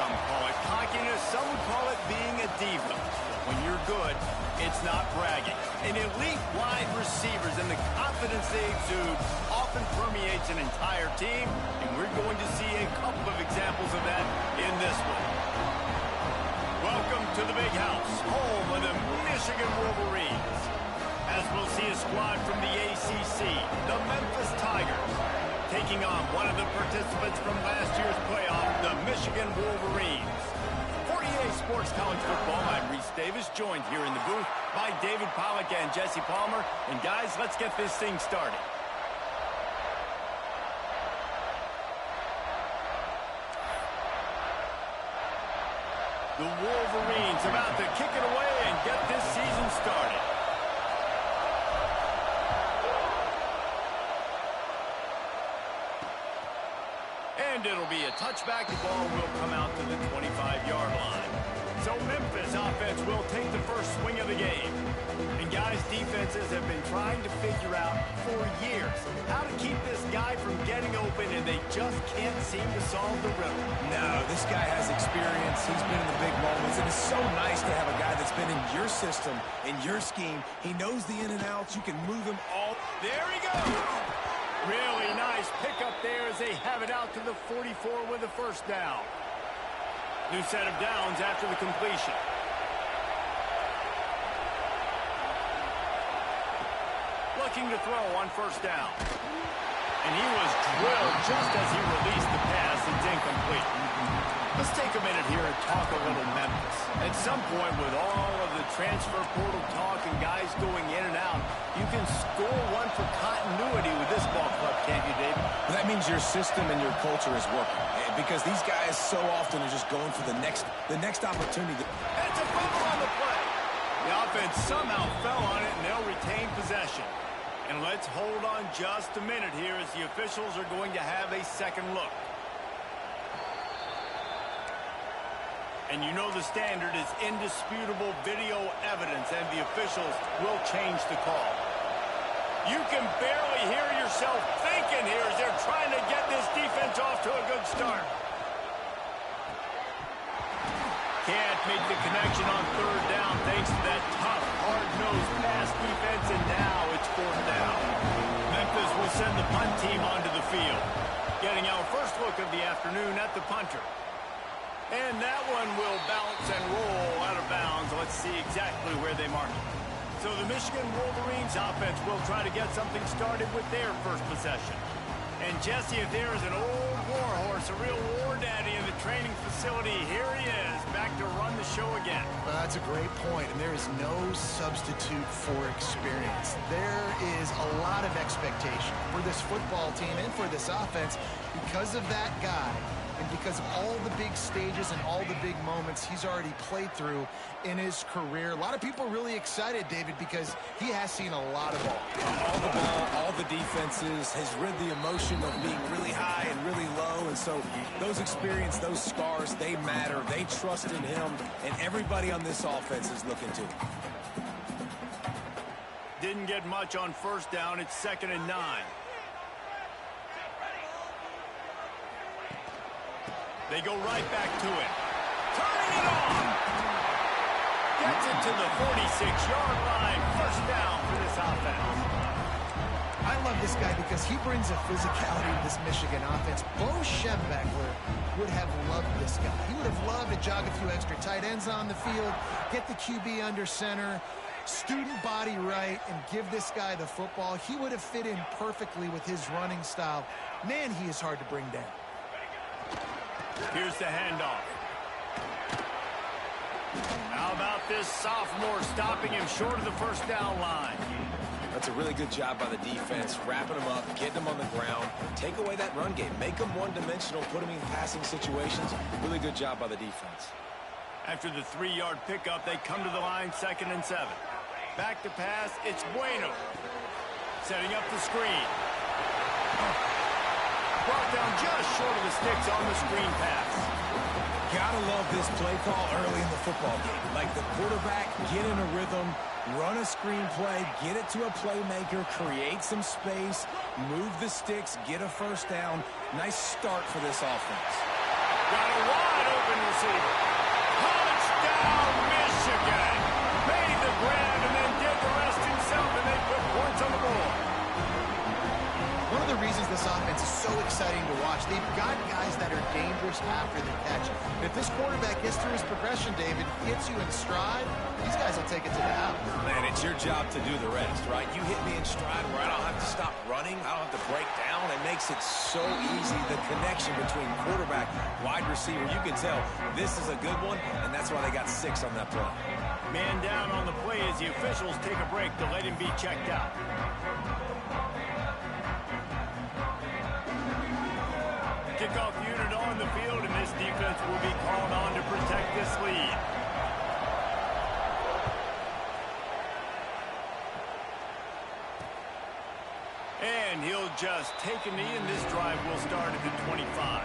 some call it cockiness, some would call it being a diva. When you're good, it's not bragging. An elite wide receivers and the confidence they exude often permeates an entire team, and we're going to see a couple of examples of that in this one. Welcome to the Big House, home of the Michigan Wolverines. As we'll see a squad from the ACC, the Memphis Tigers, taking on one of the participants from last year's playoff, the Michigan Wolverines. For EA Sports College Football, I'm Reese Davis, joined here in the booth by David Pollack and Jesse Palmer. And guys, let's get this thing started. The Wolverines about to kick it away and get this season started. And it'll be a touchback. The ball will come out to the 25-yard line. So Memphis offense will take the first swing of the game. And guys, defenses have been trying to figure out for years how to keep this guy from getting open, and they just can't seem to solve the riddle. No, this guy has experience. He's been in the big moments, and it's so nice to have a guy that's been in your system, in your scheme. He knows the in and outs. You can move him all. There he goes. Really nice pickup there as they have it out to the 44 with a first down. New set of downs after the completion. Looking to throw on first down. And he was drilled just as he released the pass. It's incomplete. Let's take a minute here and talk a little Memphis. At some point, with all of the transfer portal talk and guys going in and out, you can score one for continuity with this ball club, can't you, David? Well, that means your system and your culture is working. Because these guys so often are just going for the next opportunity. It's a fumble on the play. The offense somehow fell on it, and they'll retain possession. And let's hold on just a minute here as the officials are going to have a second look. And you know the standard is indisputable video evidence, and the officials will change the call. You can barely hear yourself thinking here as they're trying to get this defense off to a good start. Can't make the connection on third down thanks to that tough, hard-nosed pass defense, and now it's fourth down. Memphis will send the punt team onto the field. Getting our first look of the afternoon at the punter. And that one will bounce and roll out of bounds. Let's see exactly where they mark it. So the Michigan Wolverines offense will try to get something started with their first possession. And Jesse, if there is an old war horse, a real war daddy in the training facility, here he is, back to run the show again. Well, that's a great point, and there is no substitute for experience. There is a lot of expectation for this football team and for this offense because of that guy. And because of all the big stages and all the big moments he's already played through in his career. A lot of people are really excited, David, because he has seen a lot of ball. All the ball, all the defenses, has rid the emotion of being really high and really low. And so those experience, those scars, they matter. They trust in him, and everybody on this offense is looking to him. Didn't get much on first down. It's 2nd and 9. They go right back to it. Turning it on. Gets it to the 46-yard line. First down for this offense. I love this guy because he brings a physicality to this Michigan offense. Bo Schembechler would have loved this guy. He would have loved to jog a few extra tight ends on the field, get the QB under center, student body right, and give this guy the football. He would have fit in perfectly with his running style. Man, he is hard to bring down. Here's the handoff. How about this sophomore stopping him short of the first down line? That's a really good job by the defense, wrapping them up, getting them on the ground, take away that run game, make them one-dimensional, put them in passing situations. Really good job by the defense. After the 3-yard pickup, they come to the line, 2nd and 7. Back to pass, it's Bueno. Setting up the screen. Brought down just short of the sticks on the screen pass. Gotta love this play call early in the football game. Like the quarterback, get in a rhythm, run a screen play, get it to a playmaker, create some space, move the sticks, get a first down. Nice start for this offense. Got a wide open receiver. Touchdown, Michigan. Made the grab and then did the rest himself, and they put points on the board. One of the reasons this offense is so exciting to watch, they've got guys that are dangerous after the catch. If this quarterback gets through his progression, David, gets you in stride, these guys will take it to the house. Man, it's your job to do the rest, right? You hit me in stride where I don't have to stop running. I don't have to break down. It makes it so easy. The connection between quarterback, wide receiver, you can tell this is a good one, and that's why they got 6 on that play. Man down on the play as the officials take a break to let him be checked out. Kickoff unit on the field, and this defense will be called on to protect this lead. And he'll just take a knee, and this drive will start at the 25.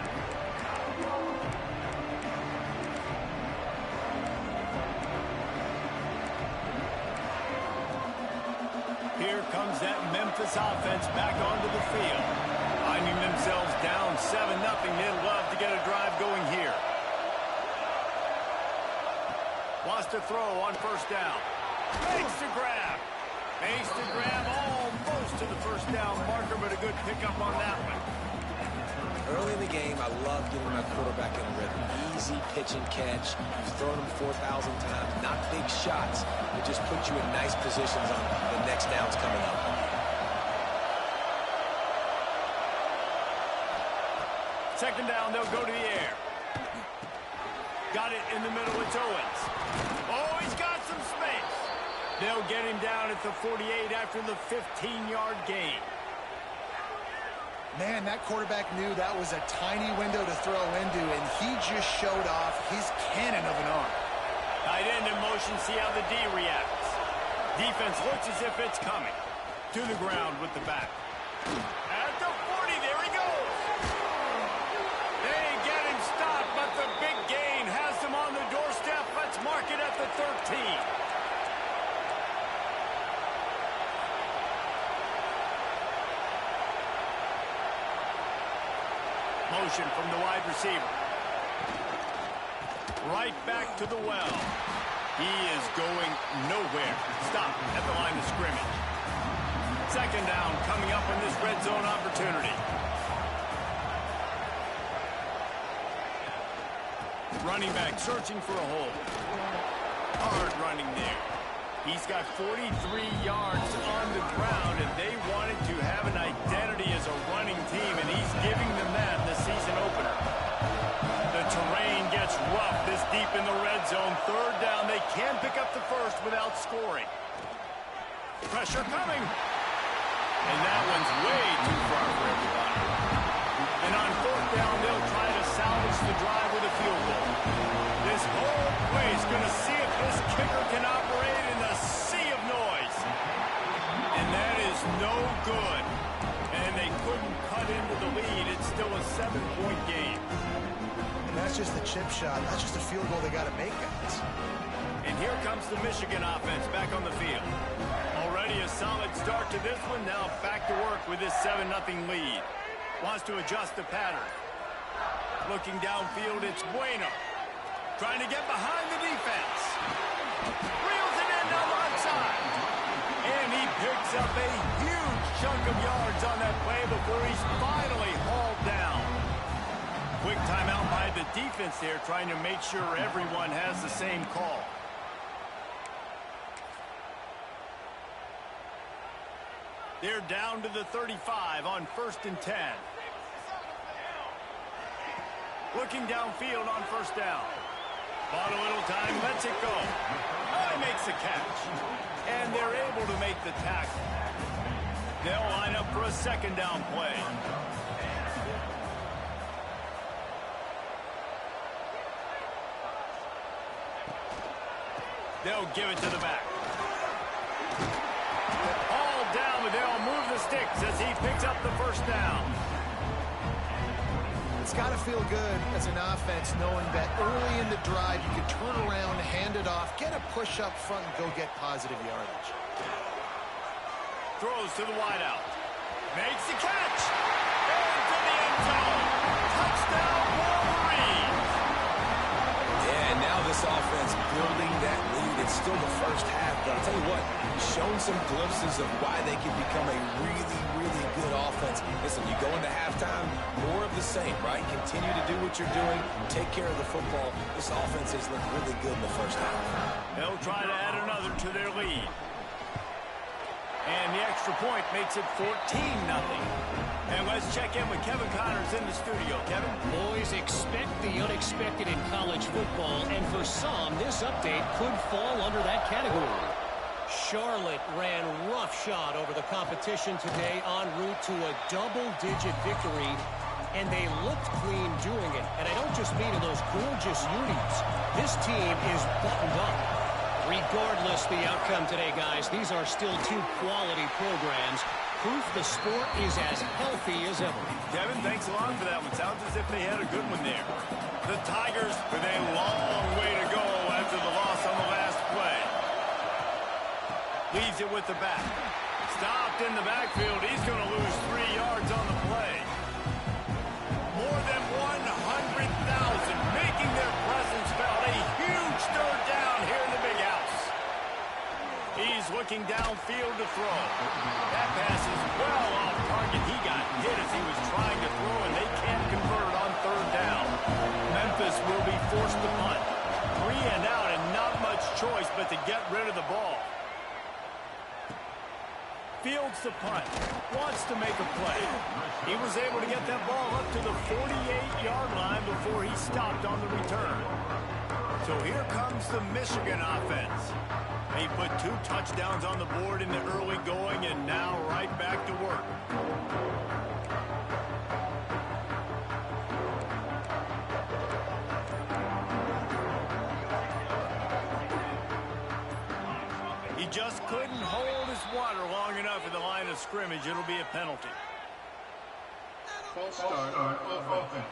Here comes that Memphis offense back onto the field. Finding themselves down 7-0, they'd love to get a drive going here. Wants to throw on first down. Makes the grab. Makes the grab almost to the first down marker, but a good pickup on that one. Early in the game, I love getting my quarterback in a rhythm. Easy pitch and catch. You've thrown them 4,000 times. Not big shots, but just put you in nice positions on the next downs coming up. Second down, they'll go to the air. Got it in the middle, it's Owens. Oh, he's got some space. They'll get him down at the 48 after the 15-yard gain. Man, that quarterback knew that was a tiny window to throw into, and he just showed off his cannon of an arm. Tight end in motion, see how the D reacts. Defense looks as if it's coming. To the ground with the back. At the 40, there he goes. They get him stopped, but the big gain has him on the doorstep. Let's mark it at the 13. Motion from the wide receiver. Right back to the well. He is going nowhere. Stop at the line of scrimmage. Second down coming up on this red zone opportunity. Running back searching for a hole. Hard running there. He's got 43 yards on the ground, and they wanted to have an identity as a running team, and he's giving them that in the season opener. The terrain gets rough this deep in the red zone. Third down, they can pick up the first without scoring. Pressure coming. And that one's way too far for everybody. And on fourth down, they'll try to salvage the drive with a field goal. This whole place going to see if this kicker can operate in the sea of noise. And that is no good. And they couldn't cut into the lead. It's still a 7-point game. And that's just the chip shot. That's just a field goal they got to make, guys. And here comes the Michigan offense back on the field. Already a solid start to this one. Now back to work with this 7-0 lead. Wants to adjust the pattern. Looking downfield, it's Bueno. Trying to get behind the defense. Reels it in down the left side. And he picks up a huge chunk of yards on that play before he's finally hauled down. Quick timeout by the defense there, trying to make sure everyone has the same call. They're down to the 35 on 1st and 10. Looking downfield on first down. Bought a little time, lets it go. Oh, he makes the catch. And they're able to make the tackle. They'll line up for a second down play. They'll give it to the back. All down, but they'll move the sticks as he picks up the first down. It's got to feel good as an offense knowing that early in the drive you can turn around, hand it off, get a push up front, and go get positive yardage. Throws to the wideout. Makes the catch. Into the end zone. Touchdown, Wolverine. this offense building that lead. It's still the first half, but I'll tell you what, shown some glimpses of why they can become a really, really good offense. Listen, you go into halftime, more of the same, right? Continue to do what you're doing, take care of the football. This offense has looked really good in the first half. They'll try to add another to their lead. And the extra point makes it 14-0. And let's check in with Kevin Connors in the studio. Kevin? Boys, expect the unexpected in college football, and for some, this update could fall under that category. Charlotte ran roughshod over the competition today en route to a double-digit victory, and they looked clean doing it. And I don't just mean in those gorgeous unis. This team is buttoned up. Regardless the outcome today, guys, these are still two quality programs. Proof the sport is as healthy as ever. Kevin, thanks a lot for that one. Sounds as if they had a good one there. The Tigers with a long way to go after the loss on the last play. Leaves it with the back. Stopped in the backfield. He's going to lose 3 yards on the play. More than 100,000 making their presence felt. A huge third down here in the big house. He's looking downfield to throw. That pass is well off target. He got hit as he was trying to throw, and they can't convert on third down. Memphis will be forced to punt. 3 and out, and not much choice but to get rid of the ball. Fields the punt. Wants to make a play. He was able to get that ball up to the 48-yard line before he stopped on the return. So here comes the Michigan offense. They put 2 touchdowns on the board in the early going, and now right back to work. He just couldn't hold his water long enough at the line of scrimmage. It'll be a penalty. False start on offense.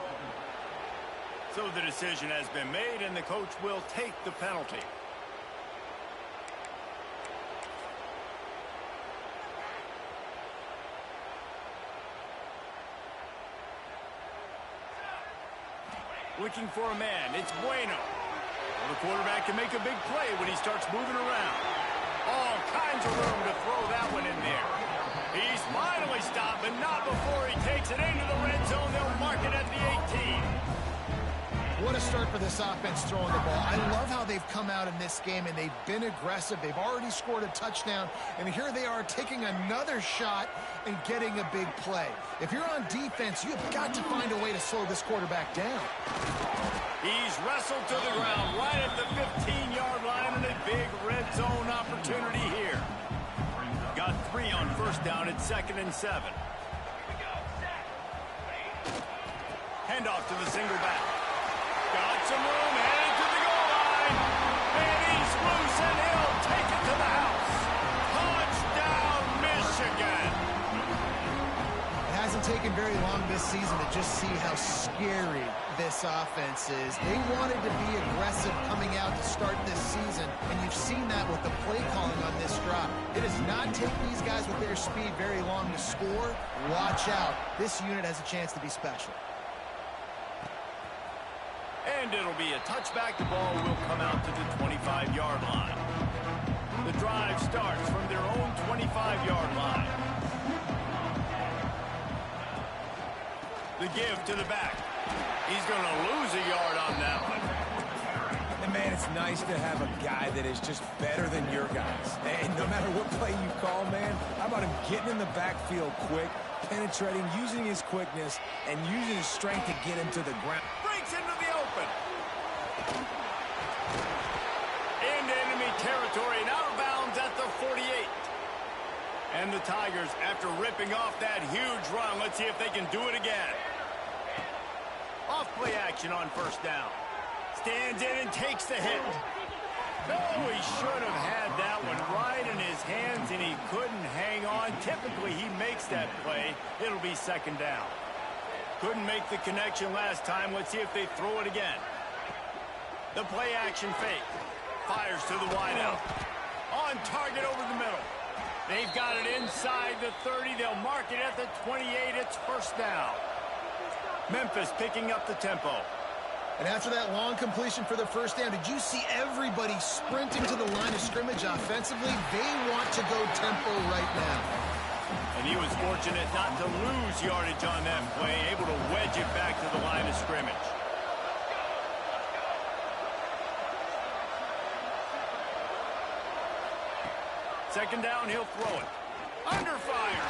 So the decision has been made, and the coach will take the penalty. Looking for a man. It's Bueno. Well, the quarterback can make a big play when he starts moving around. All kinds of room to throw that one in there. He's finally stopped, but not before he takes it into the red zone. They'll mark it at the 18. What a start for this offense throwing the ball. I love how they've come out in this game, and they've been aggressive. They've already scored a touchdown, and here they are taking another shot and getting a big play. If you're on defense, you've got to find a way to slow this quarterback down. He's wrestled to the ground right at the 15-yard line, and a big red zone opportunity here. Got 3 on first down at 2nd and 7. Handoff to the single back. Got some room, headed to the goal line. And he's loose, and he'll take it to the house. Touchdown, Michigan. It hasn't taken very long this season to just see how scary this offense is. They wanted to be aggressive coming out to start this season, and you've seen that with the play calling on this drive. It does not take these guys with their speed very long to score. Watch out. This unit has a chance to be special. And it'll be a touchback. The ball will come out to the 25-yard line. The drive starts from their own 25-yard line. The give to the back. He's going to lose a yard on that one. And, man, it's nice to have a guy that is just better than your guys. And no matter what play you call, man, how about him getting in the backfield quick, penetrating, using his quickness, and using his strength to get him to the ground. Breaks into the open. Into enemy territory and out of bounds at the 48. And the Tigers, after ripping off that huge run, let's see if they can do it again. Off play action on first down. Stands in and takes the hit. Oh, he should have had that one right in his hands, and he couldn't hang on. Typically, he makes that play. It'll be 2nd down. Couldn't make the connection last time. Let's see if they throw it again. The play action fake. Fires to the wideout. On target over the middle. They've got it inside the 30. They'll mark it at the 28. It's first down. Memphis picking up the tempo. And after that long completion for the first down, did you see everybody sprinting to the line of scrimmage offensively? They want to go tempo right now. And he was fortunate not to lose yardage on that play, able to wedge it back to the line of scrimmage. Second down, he'll throw it. Under fire.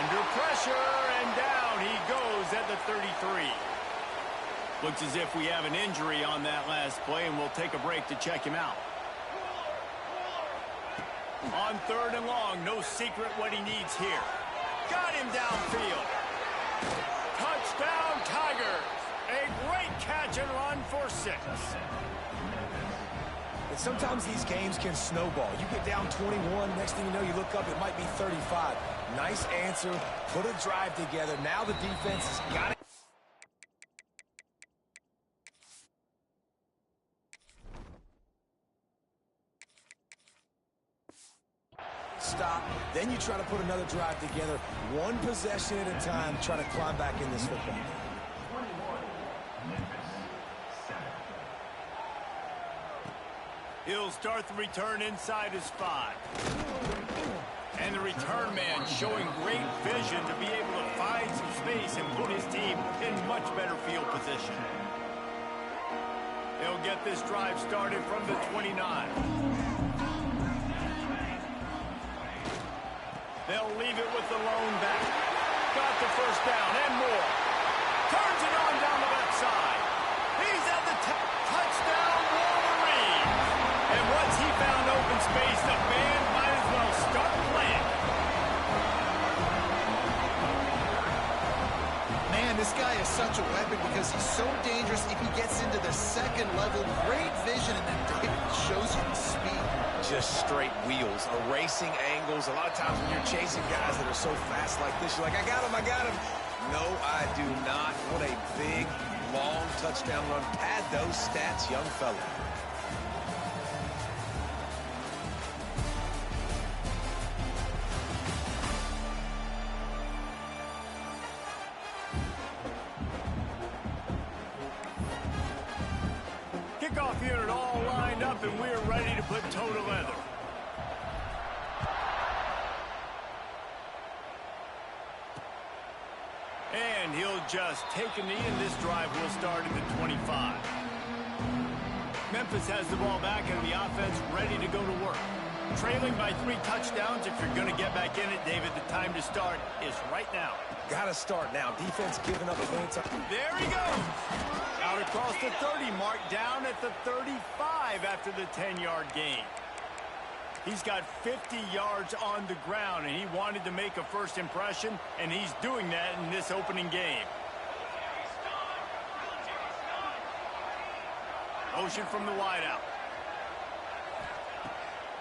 Under pressure, and down he goes at the 33. Looks as if we have an injury on that last play, and we'll take a break to check him out. On third and long, no secret what he needs here. Got him downfield. Touchdown, Tigers. A great catch and run for 6. And sometimes these games can snowball. You get down 21, next thing you know, you look up, it might be 35. Nice answer, put a drive together. Now the defense has got it. Stop, then you try to put another drive together, one possession at a time, try to climb back in this football game. He'll start the return inside his 5. And the return man showing great vision to be able to find some space and put his team in much better field position. He'll get this drive started from the 29. They'll leave it with the lone back. Got the first down and more. Turns it on down the left side. He's at the touchdown, Wolverine. And once he found open space, the band might as well start playing. Man, this guy is such a weapon because he's so dangerous if he gets into the second level. Great vision, and then David shows you the speed. Just straight wheels, erasing angles. A lot of times when you're chasing guys that are so fast like this, you're like, I got him, I got him. No, I do not. What a big, long touchdown run. Pad those stats, young fella. Kickoff unit all lined up, and we're ready to put toe to leather. And he'll just take a knee, and this drive will start at the 25. Memphis has the ball back, and the offense ready to go to work. Trailing by 3 touchdowns. If you're going to get back in it, David, the time to start is right now. Got to start now. Defense giving up points. There he goes. Out across the 30 mark, down at the 35 after the 10-yard gain. He's got 50 yards on the ground, and he wanted to make a first impression, and he's doing that in this opening game. Motion from the wideout.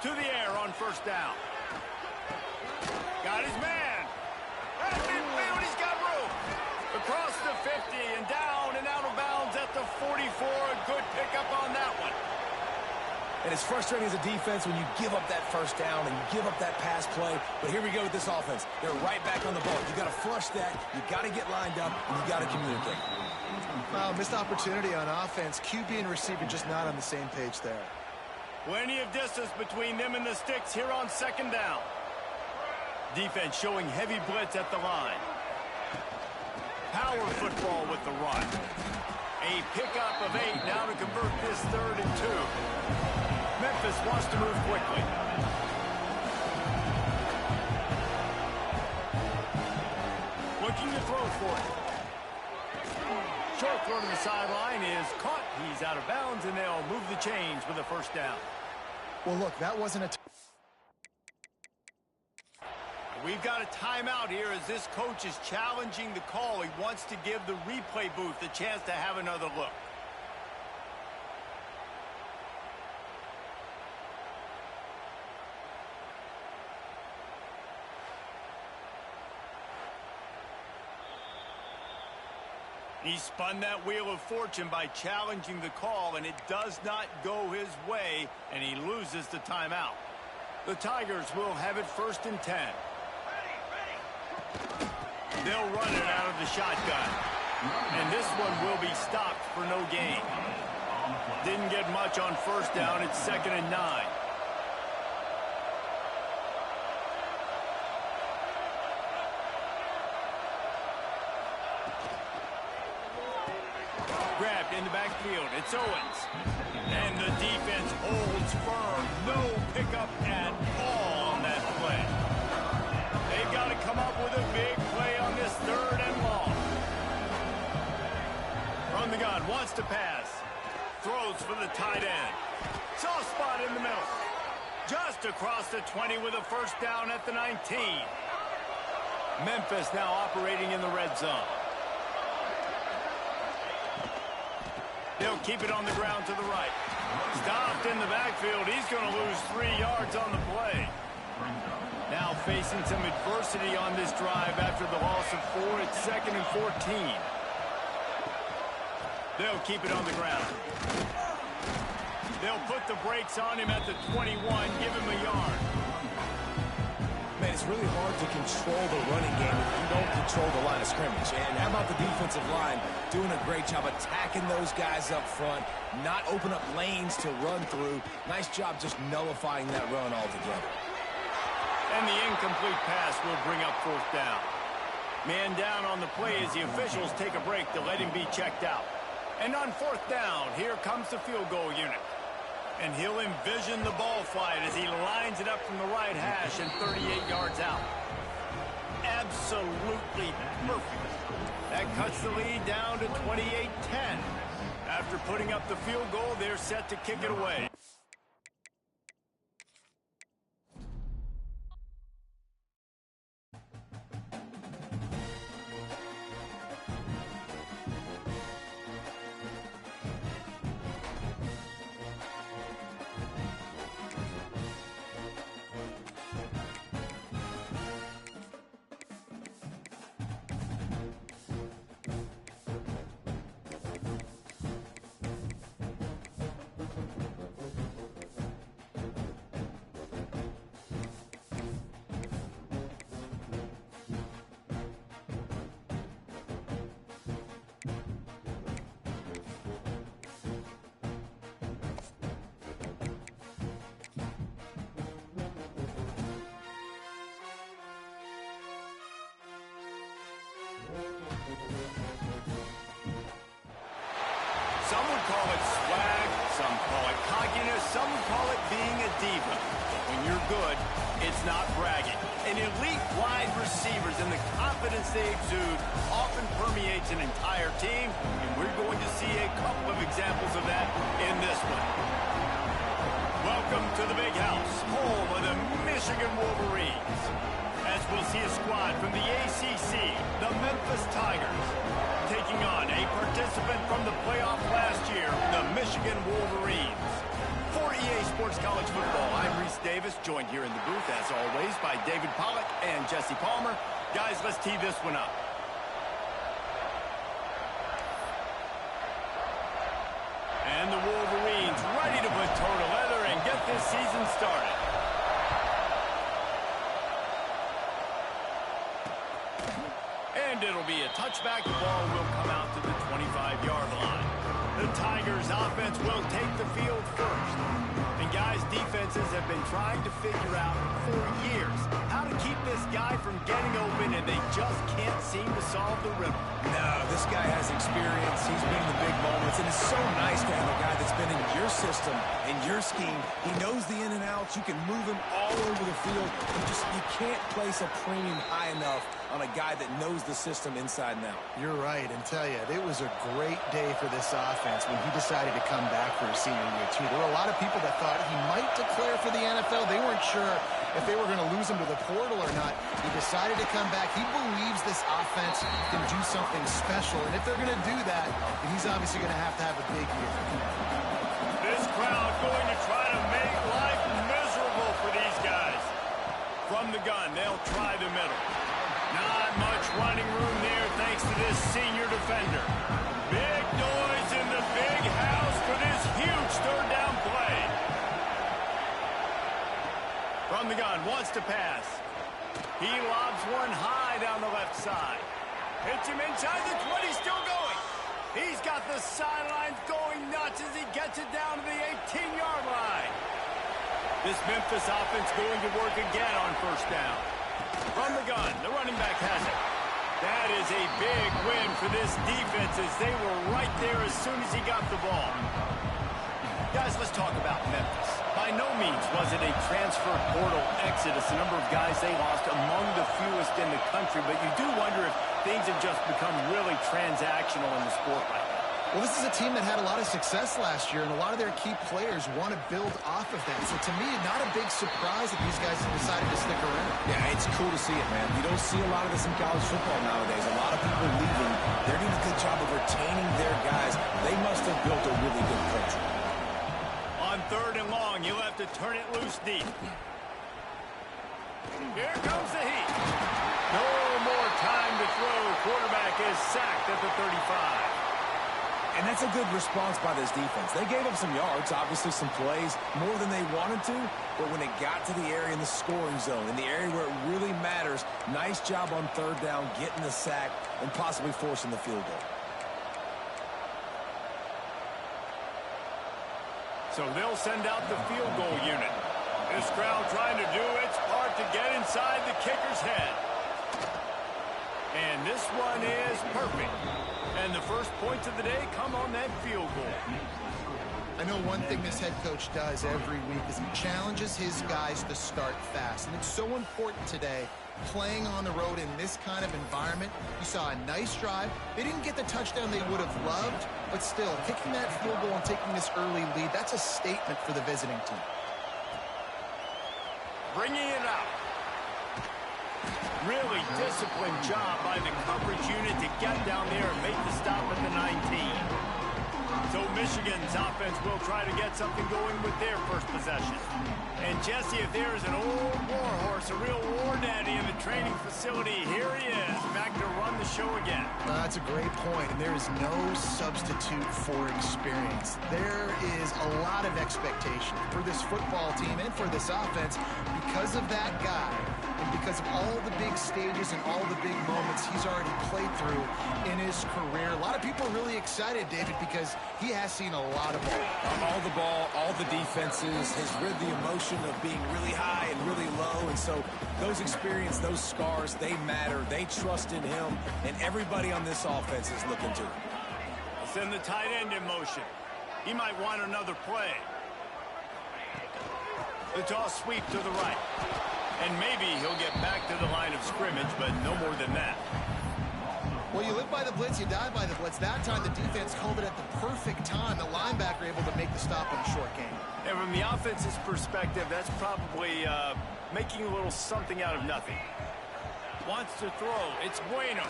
To the air on first down. Got his man. At midfield, he's got room. Across the 50 and down and out of bounds at the 44. A good pickup on that one. And it's frustrating as a defense when you give up that first down and you give up that pass play. But here we go with this offense. They're right back on the ball. You got to flush that. You got to get lined up, and you got to communicate. Wow, missed opportunity on offense. QB and receiver just not on the same page there. Plenty of distance between them and the sticks here on second down. Defense showing heavy blitz at the line. Power football with the run. A pickup of 8 now to convert this 3rd and 2. Memphis wants to move quickly. Looking to throw for it. Short throw to the sideline is caught. He's out of bounds, and they'll move the chains with a first down. Well, look, that wasn't a... We've got a timeout here as this coach is challenging the call. He wants to give the replay booth a chance to have another look. He spun that wheel of fortune by challenging the call, and it does not go his way, and he loses the timeout. The Tigers will have it 1st and 10. They'll run it out of the shotgun. And this one will be stopped for no gain. Didn't get much on first down. It's 2nd and 9. Grabbed in the backfield. It's Owens. And the defense holds firm. No pickup at all on that play. They've got to come up with a big play on this 3rd and long. From the gun, wants to pass. Throws for the tight end. Soft spot in the middle. Just across the 20 with a first down at the 19. Memphis now operating in the red zone. They'll keep it on the ground to the right. Stopped in the backfield. He's going to lose 3 yards on the play. Now facing some adversity on this drive after the loss of 4. It's 2nd and 14. They'll keep it on the ground. They'll put the brakes on him at the 21, give him a yard. Man, it's really hard to control the running game if you don't control the line of scrimmage. And how about the defensive line doing a great job attacking those guys up front, not open up lanes to run through. Nice job just nullifying that run altogether. And the incomplete pass will bring up 4th down. Man down on the play as the officials take a break to let him be checked out. And on 4th down, here comes the field goal unit. And he'll envision the ball flight as he lines it up from the right hash and 38 yards out. Absolutely perfect. That cuts the lead down to 28-10. After putting up the field goal, they're set to kick it away. Some would call it swag, some call it cockiness, some would call it being a diva. But when you're good, it's not bragging. An elite wide receivers and the confidence they exude often permeates an entire team, and we're going to see a couple of examples of that in this one. Welcome to the Big House, home of the Michigan Wolverines. As we'll see a squad from the ACC, the Memphis Tigers, taking on a participant from the playoff last year, the Michigan Wolverines. For EA Sports College Football, I'm Reese Davis, joined here in the booth, as always, by David Pollack and Jesse Palmer. Guys, let's tee this one up. And the Wolverines ready to put toe to leather and get this season started. And it'll be a touchback. The ball will come out to the 25-yard line. The Tigers' offense will take the field first. And guys, defenses have been trying to figure out for years how to keep this guy from getting open, and they just can't seem to solve the riddle. No, this guy has experience. He's been in the big moments, and it's so nice to have a guy that's been in your system, in your scheme. He knows the in and outs. You can move him all over the field. You can't place a premium high enough on a guy that knows the system inside and out. You're right, and tell you, it was a great day for this offense when he decided to come back for his senior year, too. There were a lot of people that thought he might declare for the NFL. They weren't sure if they were going to lose him to the portal or not. He decided to come back. He believes this offense can do something special, and if they're going to do that, then he's obviously going to have a big year. This crowd going to try to make life miserable for these guys. From the gun, they'll try the middle. Not much running room there thanks to this senior defender. Big noise in the big house for this huge third down play. From the gun, wants to pass. He lobs one high down the left side. Hits him inside the 20, still going. He's got the sidelines going nuts as he gets it down to the 18-yard line. This Memphis offense going to work again on first down. From the gun, the running back has it. That is a big win for this defense as they were right there as soon as he got the ball. Guys, let's talk about Memphis. By no means was it a transfer portal exodus, the number of guys they lost among the fewest in the country, but you do wonder if things have just become really transactional in the sport right now. Well, this is a team that had a lot of success last year, and a lot of their key players want to build off of that. So to me, not a big surprise that these guys have decided to stick around. Yeah, it's cool to see it, man. You don't see a lot of this in college football nowadays. A lot of people leaving. They're doing a good job of retaining their guys. They must have built a really good culture. On third and long, you'll have to turn it loose deep. Here comes the heat. No more time to throw. Quarterback is sacked at the 35. And that's a good response by this defense. They gave up some yards, obviously some plays, more than they wanted to, but when it got to the area in the scoring zone, in the area where it really matters, nice job on third down, getting the sack, and possibly forcing the field goal. So they'll send out the field goal unit. This crowd trying to do its part to get inside the kicker's head. And this one is perfect. And the first points of the day come on that field goal. I know one thing this head coach does every week is he challenges his guys to start fast. And it's so important today, playing on the road in this kind of environment. You saw a nice drive. They didn't get the touchdown they would have loved, but still, kicking that field goal and taking this early lead, that's a statement for the visiting team. Bringing it out. Really disciplined job by the coverage unit to get down there and make the stop at the 19. So Michigan's offense will try to get something going with their first possession. And Jesse, if there is an old war horse, a real war daddy in the training facility, here he is, back to run the show again. That's a great point, and there is no substitute for experience. There is a lot of expectation for this football team and for this offense because of that guy. And because of all the big stages and all the big moments he's already played through in his career. A lot of people are really excited, David, because he has seen a lot of ball. All the ball, all the defenses, has rid the emotion of being really high and really low. And so those experiences, those scars, they matter. They trust in him. And everybody on this offense is looking to him. Send the tight end in motion. He might want another play. The toss sweep to the right. And maybe he'll get back to the line of scrimmage, but no more than that. Well, you live by the blitz, you die by the blitz. That time the defense called it at the perfect time. The linebacker able to make the stop in a short game. And from the offense's perspective, that's probably making a little something out of nothing. Wants to throw. It's Bueno.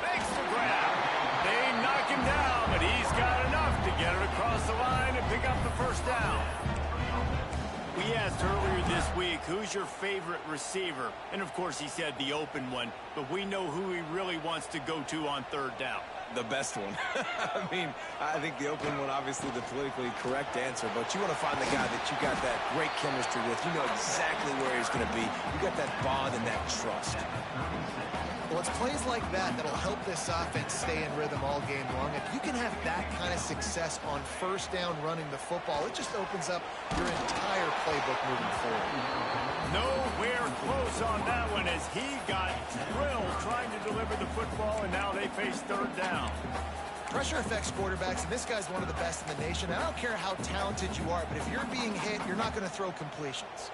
Makes the grab. They knock him down, but he's got enough to get it across the line and pick up the first down. We asked earlier this week, who's your favorite receiver? And, of course, he said the open one, but we know who he really wants to go to on third down. The best one. I mean, I think the open one, obviously the politically correct answer, but you want to find the guy that you got that great chemistry with. You know exactly where he's going to be. You got that bond and that trust. Well, it's plays like that that'll help this offense stay in rhythm all game long. If you can have that kind of success on first down running the football, it just opens up your entire playbook moving forward. Nowhere close on that one as he got drilled trying to deliver the football, and now they face third down. Pressure affects quarterbacks, and this guy's one of the best in the nation. I don't care how talented you are, but if you're being hit, you're not going to throw completions.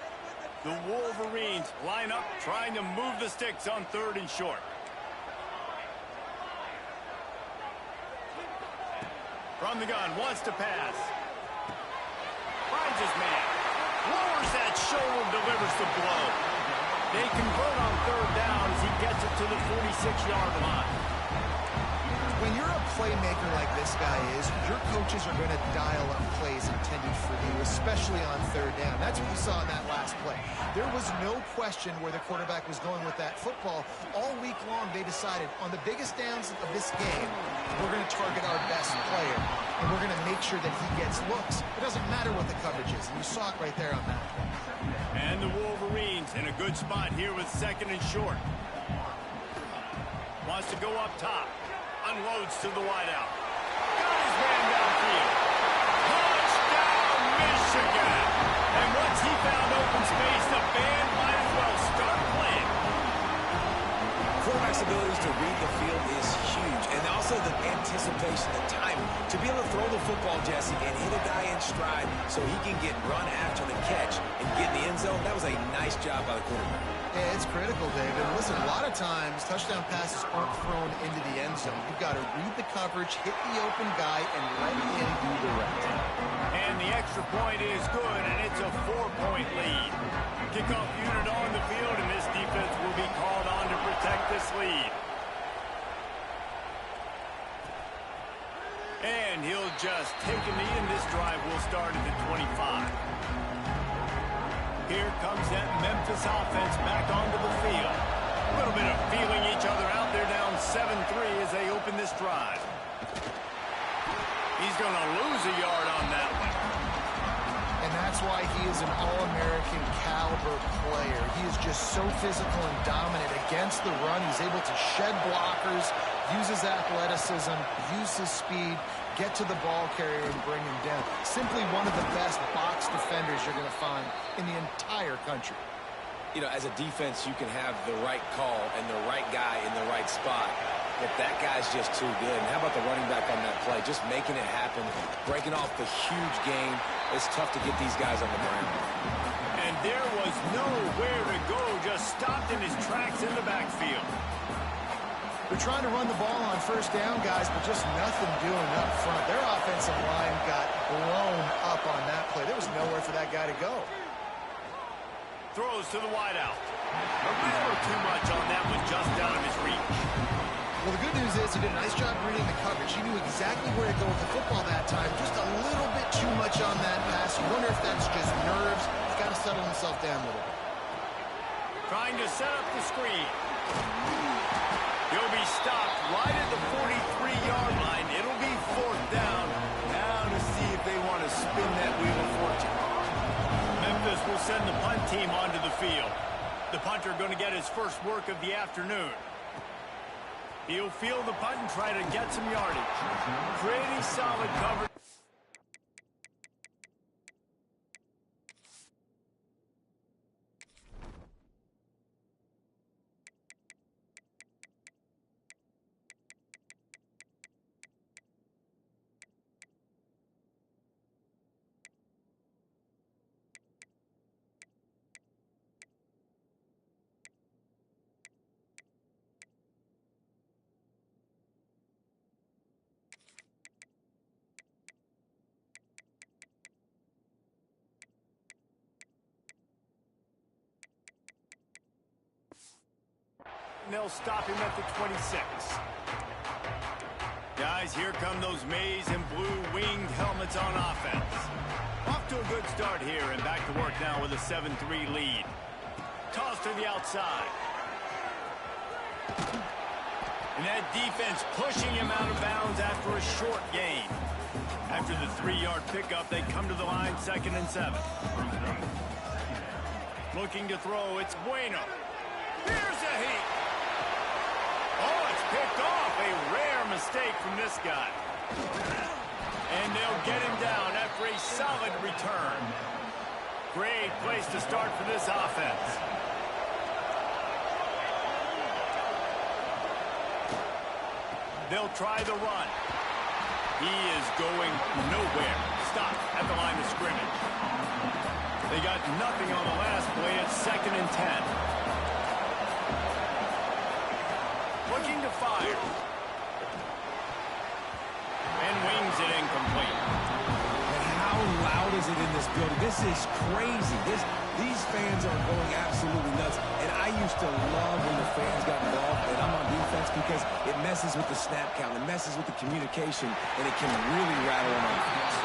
The Wolverines line up, trying to move the sticks on third and short. From the gun, wants to pass. Finds his man. Lowers that shoulder, delivers the blow. They convert on third down as he gets it to the 46-yard line. When you're a playmaker like this guy is, your coaches are going to dial up plays intended for you, especially on third down. That's what you saw in that last play. There was no question where the quarterback was going with that football. All week long, they decided on the biggest downs of this game, we're going to target our best player, and we're going to make sure that he gets looks. It doesn't matter what the coverage is, and you saw it right there on that play. And the Wolverines in a good spot here with second and short. Wants to go up top. Unloads to the wideout. Got his man downfield. Touchdown, Michigan! And once he found open space, the band might as well start playing. Quarterback's abilities to read the field is huge, and also the anticipation, the timing. To be able to throw the football, Jesse, and hit a guy in stride so he can get run after the catch and get in the end zone, that was a nice job by the quarterback. Yeah, it's critical, David. Listen, a lot of times, touchdown passes aren't thrown into the end zone. You've got to read the coverage, hit the open guy, and let him do the rest. And the extra point is good, and it's a 4-point lead. Kickoff unit on the field, and this defense will be called on to protect this lead. And he'll just take a knee, and this drive will start at the 25. Here comes that Memphis offense back onto the field. A little bit of feeling each other out there, down 7-3 as they open this drive. He's going to lose a yard on that one. And that's why he is an All-American caliber player. He is just so physical and dominant against the run. He's able to shed blockers, use his athleticism, use his speed, get to the ball carrier and bring him down. Simply one of the best box defenders you're going to find in the entire country. You know, as a defense, you can have the right call and the right guy in the right spot, but that guy's just too good. And how about the running back on that play? Just making it happen, breaking off the huge gain. It's tough to get these guys on the ground. And there was nowhere to go, just stopped in his tracks in the backfield. They're trying to run the ball on first down, guys, but just nothing doing up front. Their offensive line got blown up on that play. There was nowhere for that guy to go. Throws to the wideout. A little too much on that one, just out of his reach. Well, the good news is he did a nice job reading the coverage. He knew exactly where to go with the football that time. Just a little bit too much on that pass. You wonder if that's just nerves. He's got to settle himself down a little bit. Trying to set up the screen. He'll be stopped right at the 43-yard line. It'll be 4th down. Now to see if they want to spin that wheel of fortune. Memphis will send the punt team onto the field. The punter going to get his first work of the afternoon. He'll field the punt and try to get some yardage. Pretty solid coverage. And they'll stop him at the 26. Guys, here come those maize and blue winged helmets on offense. Off to a good start here, and back to work now with a 7-3 lead. Toss to the outside. And that defense pushing him out of bounds after a short gain. After the 3-yard pickup, they come to the line 2nd and 7. Looking to throw, it's Bueno. Here's a heat. Oh, it's picked off. A rare mistake from this guy. And they'll get him down after a solid return. Great place to start for this offense. They'll try the run. He is going nowhere. Stop at the line of scrimmage. They got nothing on the last play. It's 2nd and 10. Looking to fire. And wings it incomplete. And how loud is it in this building? This is crazy. These fans are going absolutely nuts. And I used to love when the fans got involved, and I'm on defense, because it messes with the snap count. It messes with the communication, and it can really rattle them offense.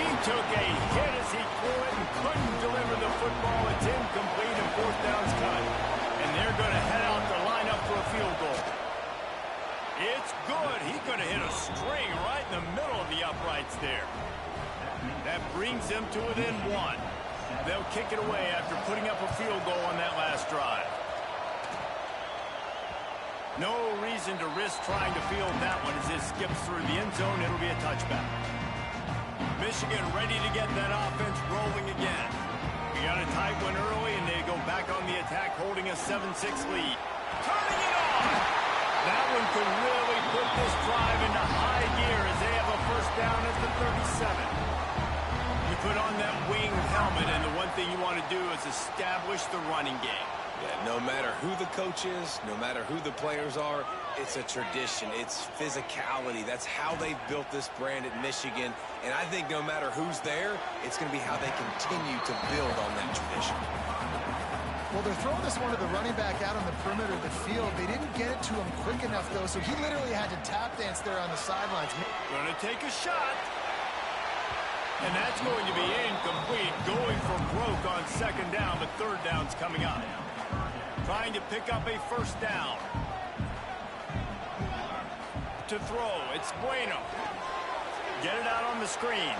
He took a hit as he threw it and couldn't deliver the football. It's incomplete and 4th down's cut. And they're going to head out to line up for a field goal. It's good. He could have hit a string right in the middle of the uprights there. That brings them to within 1. They'll kick it away after putting up a field goal on that last drive. No reason to risk trying to field that one as it skips through the end zone. It'll be a touchback. Michigan ready to get that offense rolling again. We got a tight one early, and they go back on the attack, holding a 7-6 lead. Turning it on! That one could really put this drive into high gear as they have a first down at the 37. You put on that wing helmet, and the one thing you want to do is establish the running game. Yeah, no matter who the coach is, no matter who the players are, it's a tradition. It's physicality. That's how they've built this brand at Michigan. And I think no matter who's there, it's going to be how they continue to build on that tradition. Well, they're throwing this one to the running back out on the perimeter of the field. They didn't get it to him quick enough, though, so he literally had to tap dance there on the sidelines. Gonna take a shot. And that's going to be incomplete. Going for broke on second down, but third down's coming up. Trying to pick up a first down. To throw, it's Bueno. Get it out on the screen.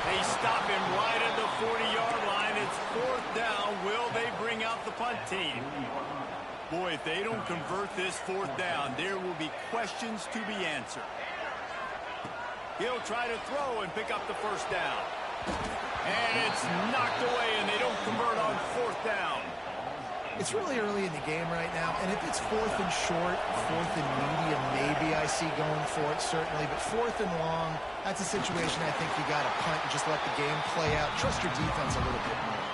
They stop him right at the 40-yard line. It's fourth down. Will they bring out the punt team? Boy, if they don't convert this fourth down, there will be questions to be answered. He'll try to throw and pick up the first down. And it's knocked away, and they don't convert on fourth down. It's really early in the game right now, and if it's fourth and short, fourth and medium, maybe I see going for it, certainly. But fourth and long, that's a situation I think you got to punt and just let the game play out. Trust your defense a little bit more.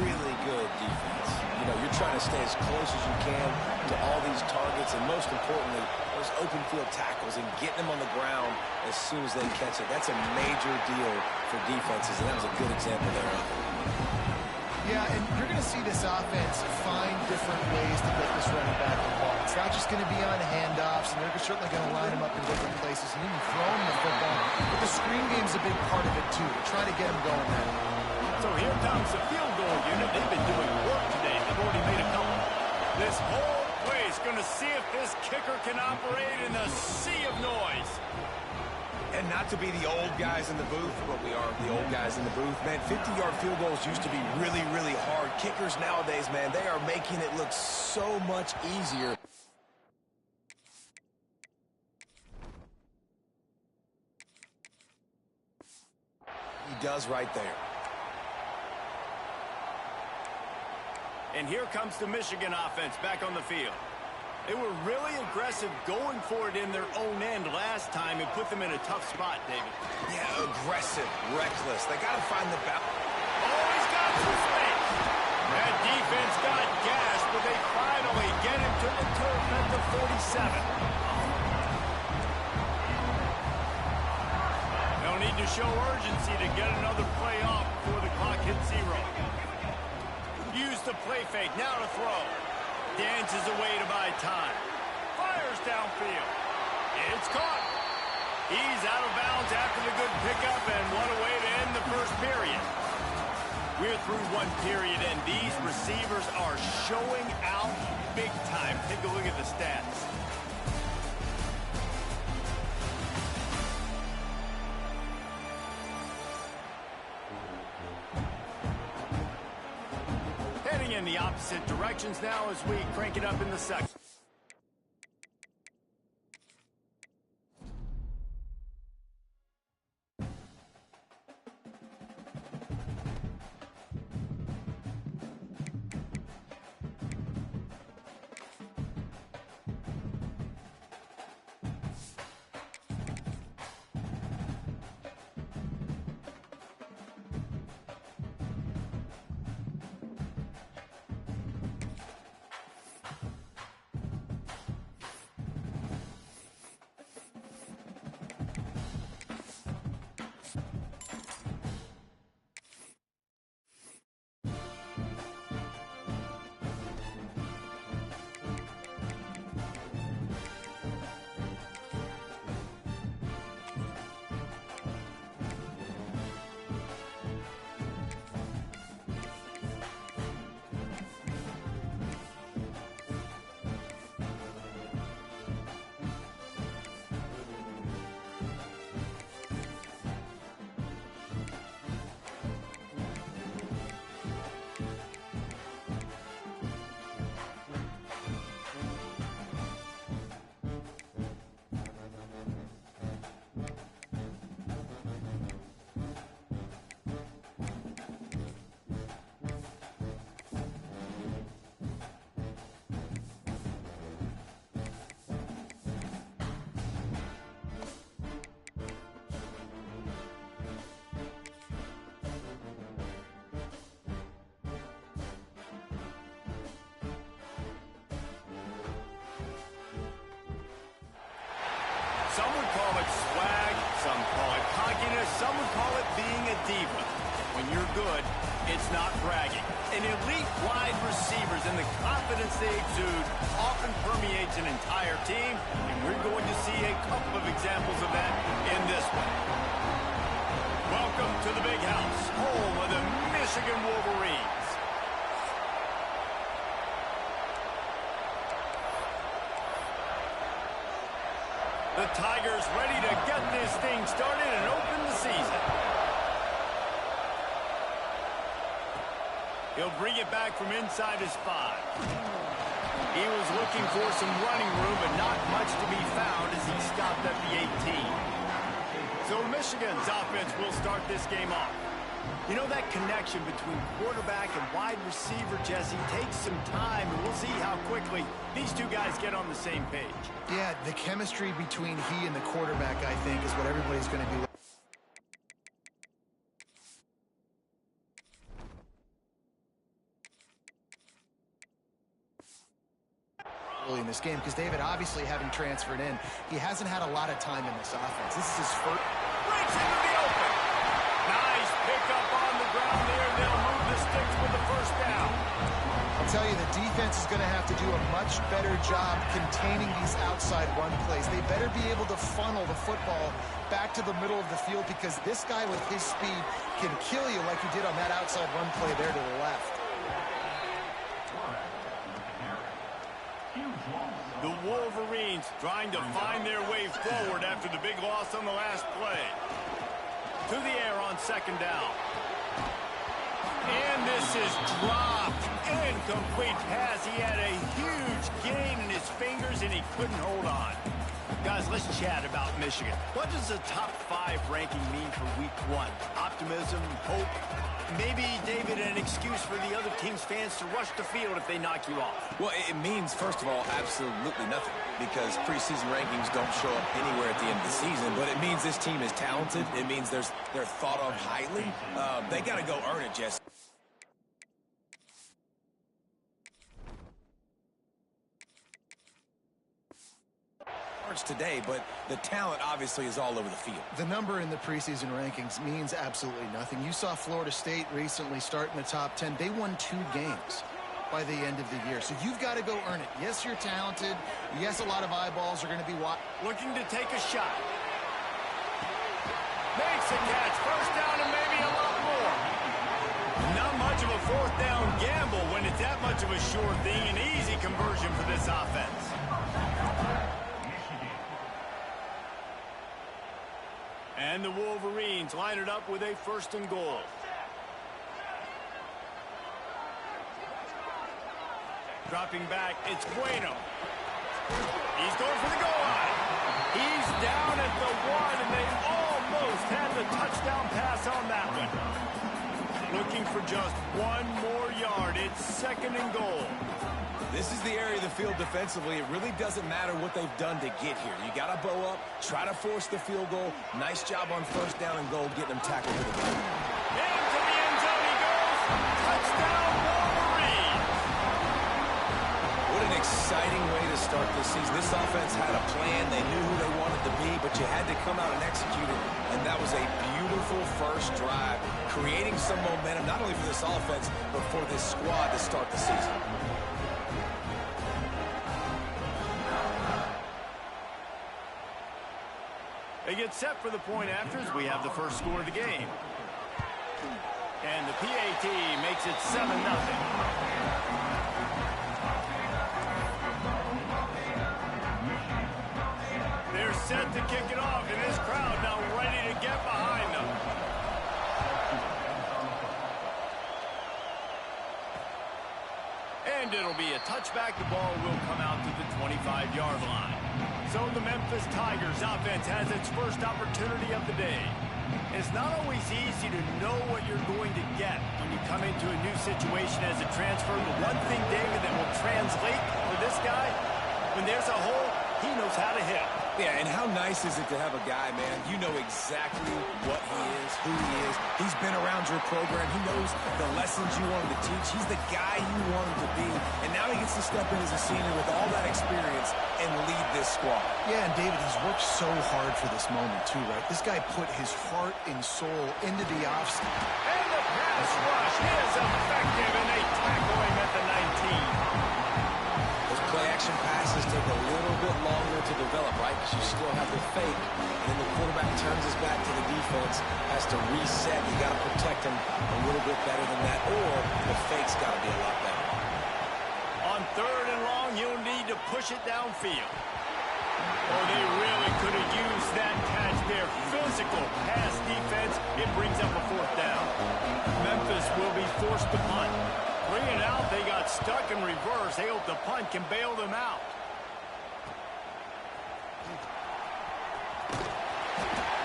Really good defense. You know, you're trying to stay as close as you can to all these targets, and most importantly, those open field tackles and getting them on the ground as soon as they catch it. That's a major deal for defenses, and that was a good example there. Yeah, and you're going to see this offense find different ways to get this running back involved. It's not just going to be on handoffs, and they're certainly going to line him up in different places and even throw him the football. But the screen game's a big part of it, too. They're trying to get him going there. So here comes the field goal unit. They've been doing work today. They've already made a couple. This whole place going to see if this kicker can operate in the sea of noise. And not to be the old guys in the booth, but we are the old guys in the booth, man. 50-yard field goals used to be really, really hard. Kickers nowadays, man, they are making it look so much easier. He does right there. And here comes the Michigan offense back on the field. They were really aggressive going for it in their own end last time and put them in a tough spot, David. Yeah, aggressive, reckless. They got to find the balance. Oh, he's got some space. That defense got gas, but they finally get him to the turf at the 47. They'll need to show urgency to get another play off before the clock hits zero. Use the play fake, now to throw. Dances away to buy time. Fires downfield. It's caught. He's out of bounds after the good pickup, and what a way to end the first period. We're through one period, and these receivers are showing out big time. Take a look at the stats. Heading in the opposite directions now as we crank it up in the second. Some would call it swag, some call it cockiness, some would call it being a diva. When you're good, it's not bragging. An elite wide receivers and the confidence they exude often permeates an entire team, and we're going to see a couple of examples of that in this one. Welcome to the Big House, home of the Michigan Wolverines. The Tigers ready to get this thing started and open the season. He'll bring it back from inside his 5. He was looking for some running room, but not much to be found as he stopped at the 18. So Michigan's offense will start this game off. You know, that connection between quarterback and wide receiver, Jesse, takes some time, and we'll see how quickly these two guys get on the same page. Yeah, the chemistry between he and the quarterback, I think, is what everybody's going to be. Early in this game, because David, obviously having transferred in, he hasn't had a lot of time in this offense. This is his first. Breaks into the open. Nice pickup on the ground there. They'll move the sticks with the first down. I'll tell you, the defense is going to have to do a much better job containing these outside run plays. They better be able to funnel the football back to the middle of the field, because this guy with his speed can kill you like he did on that outside run play there to the left. The Wolverines trying to find their way forward after the big loss on the last play. To the air on second down. And this is dropped. Incomplete pass. He had a huge gain in his fingers, and he couldn't hold on. Guys, let's chat about Michigan. What does a top 5 ranking mean for week 1? Optimism, hope, maybe, David, an excuse for the other team's fans to rush the field if they knock you off? Well, it means, first of all, absolutely nothing, because preseason rankings don't show up anywhere at the end of the season, but it means this team is talented. It means they're thought of highly. They got to go earn it, Jesse. Today, but the talent obviously is all over the field. The number in the preseason rankings means absolutely nothing. You saw Florida State recently start in the top 10. They won 2 games by the end of the year. So you've got to go earn it. Yes, you're talented. Yes, a lot of eyeballs are going to be watching. Looking to take a shot. Makes a catch. First down and maybe a lot more. Not much of a fourth down gamble when it's that much of a sure thing. An easy conversion for this offense. And the Wolverines line it up with a 1st and goal. Dropping back, it's Bueno. He's going for the goal line. He's down at the 1, and they almost had the touchdown pass on that one. Looking for just 1 more yard. It's 2nd and goal. This is the area of the field defensively. It really doesn't matter what they've done to get here. You got to bow up, try to force the field goal. Nice job on 1st down and goal, getting them tackled to the goal. Into the end zone he goes. Touchdown, Wolverines. What an exciting way to start this season. This offense had a plan. They knew who they wanted to be, but you had to come out and execute it. And that was a beautiful first drive, creating some momentum, not only for this offense, but for this squad to start the season. They get set for the point after as we have the first score of the game. And the PAT makes it 7-0. They're set to kick it off, and this crowd now ready to get behind them. And it'll be a touchback. The ball will come out to the 25-yard line. So the Memphis Tigers offense has its first opportunity of the day. It's not always easy to know what you're going to get when you come into a new situation as a transfer. The one thing, David, that will translate for this guy, when there's a hole, he knows how to hit. Yeah, and how nice is it to have a guy, man, you know exactly what he is, who he is. He's been around your program. He knows the lessons you want him to teach. He's the guy you want him to be. And now he gets to step in as a senior with all that experience and lead this squad. Yeah, and David, he's worked so hard for this moment, too, right? This guy put his heart and soul into the offseason. And the pass rush is effective, and they tackle him at the 19. Those play-action passes take a little bit longer to develop, right? Because you still have the fake, and then the quarterback turns his back to the defense, has to reset. You got to protect him a little bit better than that, or the fake's got to be a lot better. On 3rd and long, you'll need to push it downfield. Oh, they really could have used that catch there. Physical pass defense. It brings up a 4th down. Memphis will be forced to punt. 3 and out, they got stuck in reverse. They hope the punt can bail them out.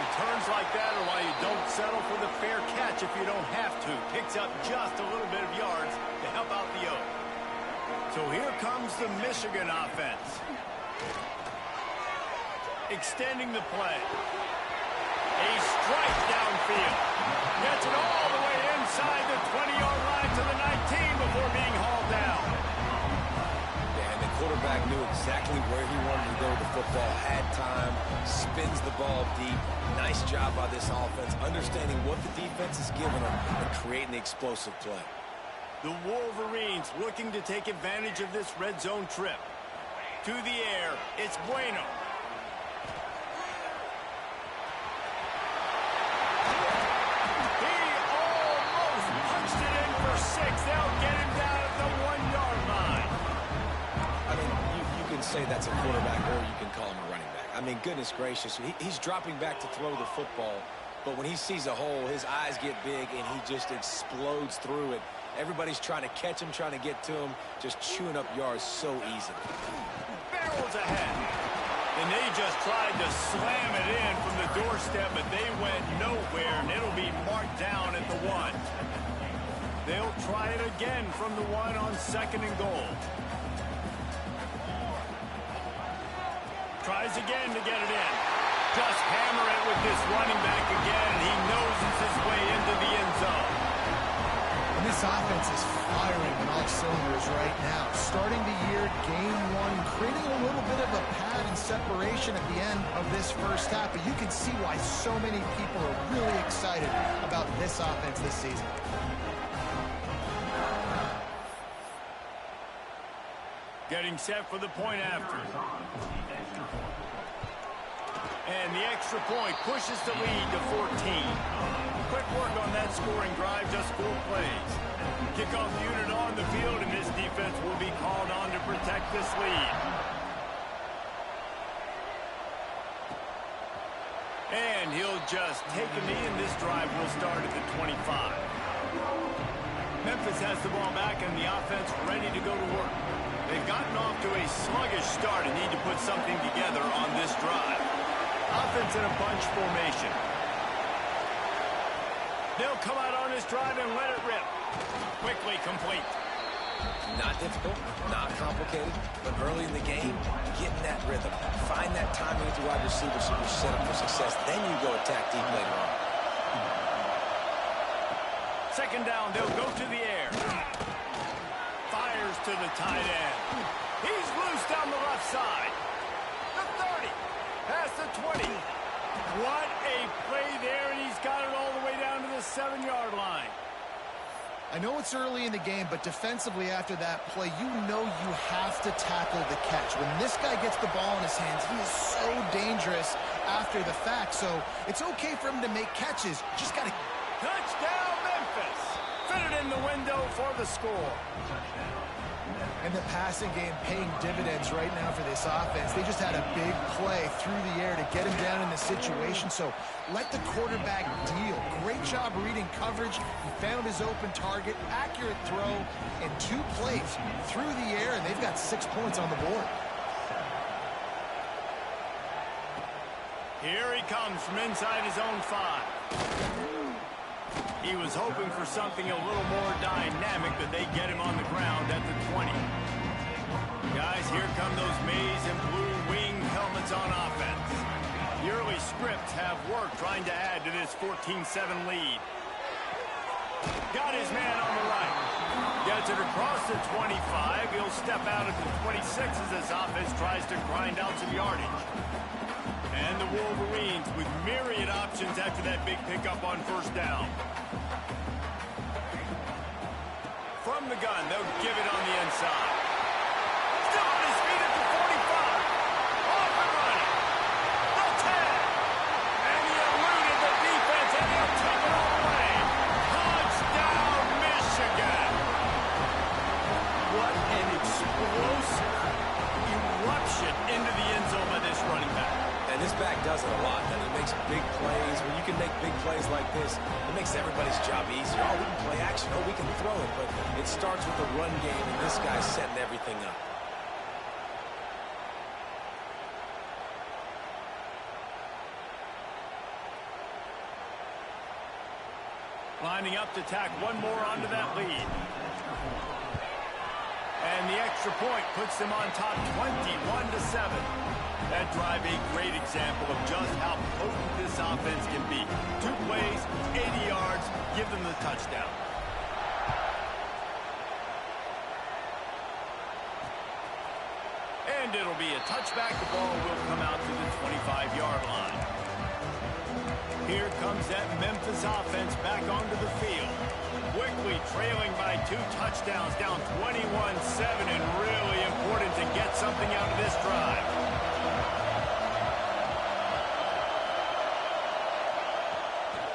Returns like that are why you don't settle for the fair catch if you don't have to. Picks up just a little bit of yards to help out the Oak. So here comes the Michigan offense. Extending the play. A strike downfield. Gets it all the way inside the 20-yard line to the 19 before being hauled down. Yeah, and the quarterback knew exactly where he wanted to go with the football, had time, spins the ball deep. Nice job by this offense, understanding what the defense is giving them and creating the explosive play. The Wolverines looking to take advantage of this red zone trip. To the air, it's Bueno. They'll get him down at the 1-yard line. I mean, you can say that's a quarterback or you can call him a running back. I mean, goodness gracious, he's dropping back to throw the football, but when he sees a hole, his eyes get big and he just explodes through it. Everybody's trying to catch him, trying to get to him, just chewing up yards so easily. Barrels ahead. And they just tried to slam it in from the doorstep, but they went nowhere, and it'll be marked down at the 1. They'll try it again from the 1 on 2nd and goal. Tries again to get it in. Just hammer it with this running back again, and he noses his way into the end zone. And this offense is firing on all cylinders right now. Starting the year, game 1, creating a little bit of a pad and separation at the end of this first half. But you can see why so many people are really excited about this offense this season. Getting set for the point after. And the extra point pushes the lead to 14. Quick work on that scoring drive, just 4 plays. Kickoff unit on the field, and this defense will be called on to protect this lead. And he'll just take a knee, and this drive will start at the 25. Memphis has the ball back, and the offense ready to go to work. They've gotten off to a sluggish start and need to put something together on this drive. Offense in a bunch formation. They'll come out on this drive and let it rip. Quickly complete. Not difficult, not complicated, but early in the game, getting that rhythm. Find that timing with the wide receiver so you're set up for success. Then you go attack deep later on. 2nd down, they'll go to the air. Fires to the tight end. He's loose down the left side. The 30. Past the 20. What a play there, and he's got it all the way down to the 7-yard line. I know it's early in the game, but defensively after that play, you know you have to tackle the catch. When this guy gets the ball in his hands, he is so dangerous after the fact. So it's okay for him to make catches. Just got to... Touchdown, Memphis. Fit it in the window for the score. And the passing game paying dividends right now for this offense. They just had a big play through the air to get him down in the situation. So let the quarterback deal. Great job reading coverage. He found his open target, accurate throw, and 2 plays through the air, and they've got 6 points on the board. Here he comes from inside his own 5. He was hoping for something a little more dynamic, but they get him on the ground at the 20. Guys, here come those maize and blue wing helmets on offense. The early scripts have worked trying to add to this 14-7 lead. Got his man on the right. Gets it across the 25. He'll step out at the 26 as this offense tries to grind out some yardage. And the Wolverines with myriad options after that big pickup on first down. From the gun, they'll give it on the inside. Still on his feet at the 45. Off and running. The 10. And he eluded the defense, and he'll take it all the way. Touchdown, Michigan. What an explosive eruption into the end zone by this running back. And this back does it a lot. He makes big plays. When you can make big plays like this, it makes everybody's job easier. Oh, we can play action. Oh, we can throw it. But it starts with the run game, and this guy's setting everything up. Lining up to tack one more onto that lead. And the extra point puts them on top 21-7. That drive a great example of just how potent this offense can be. 2 plays, 80 yards, give them the touchdown. And it'll be a touchback. The ball will come out to the 25-yard line. Here comes that Memphis offense back onto the field. Quickly trailing by 2 touchdowns, down 21-7, and really important to get something out of this drive.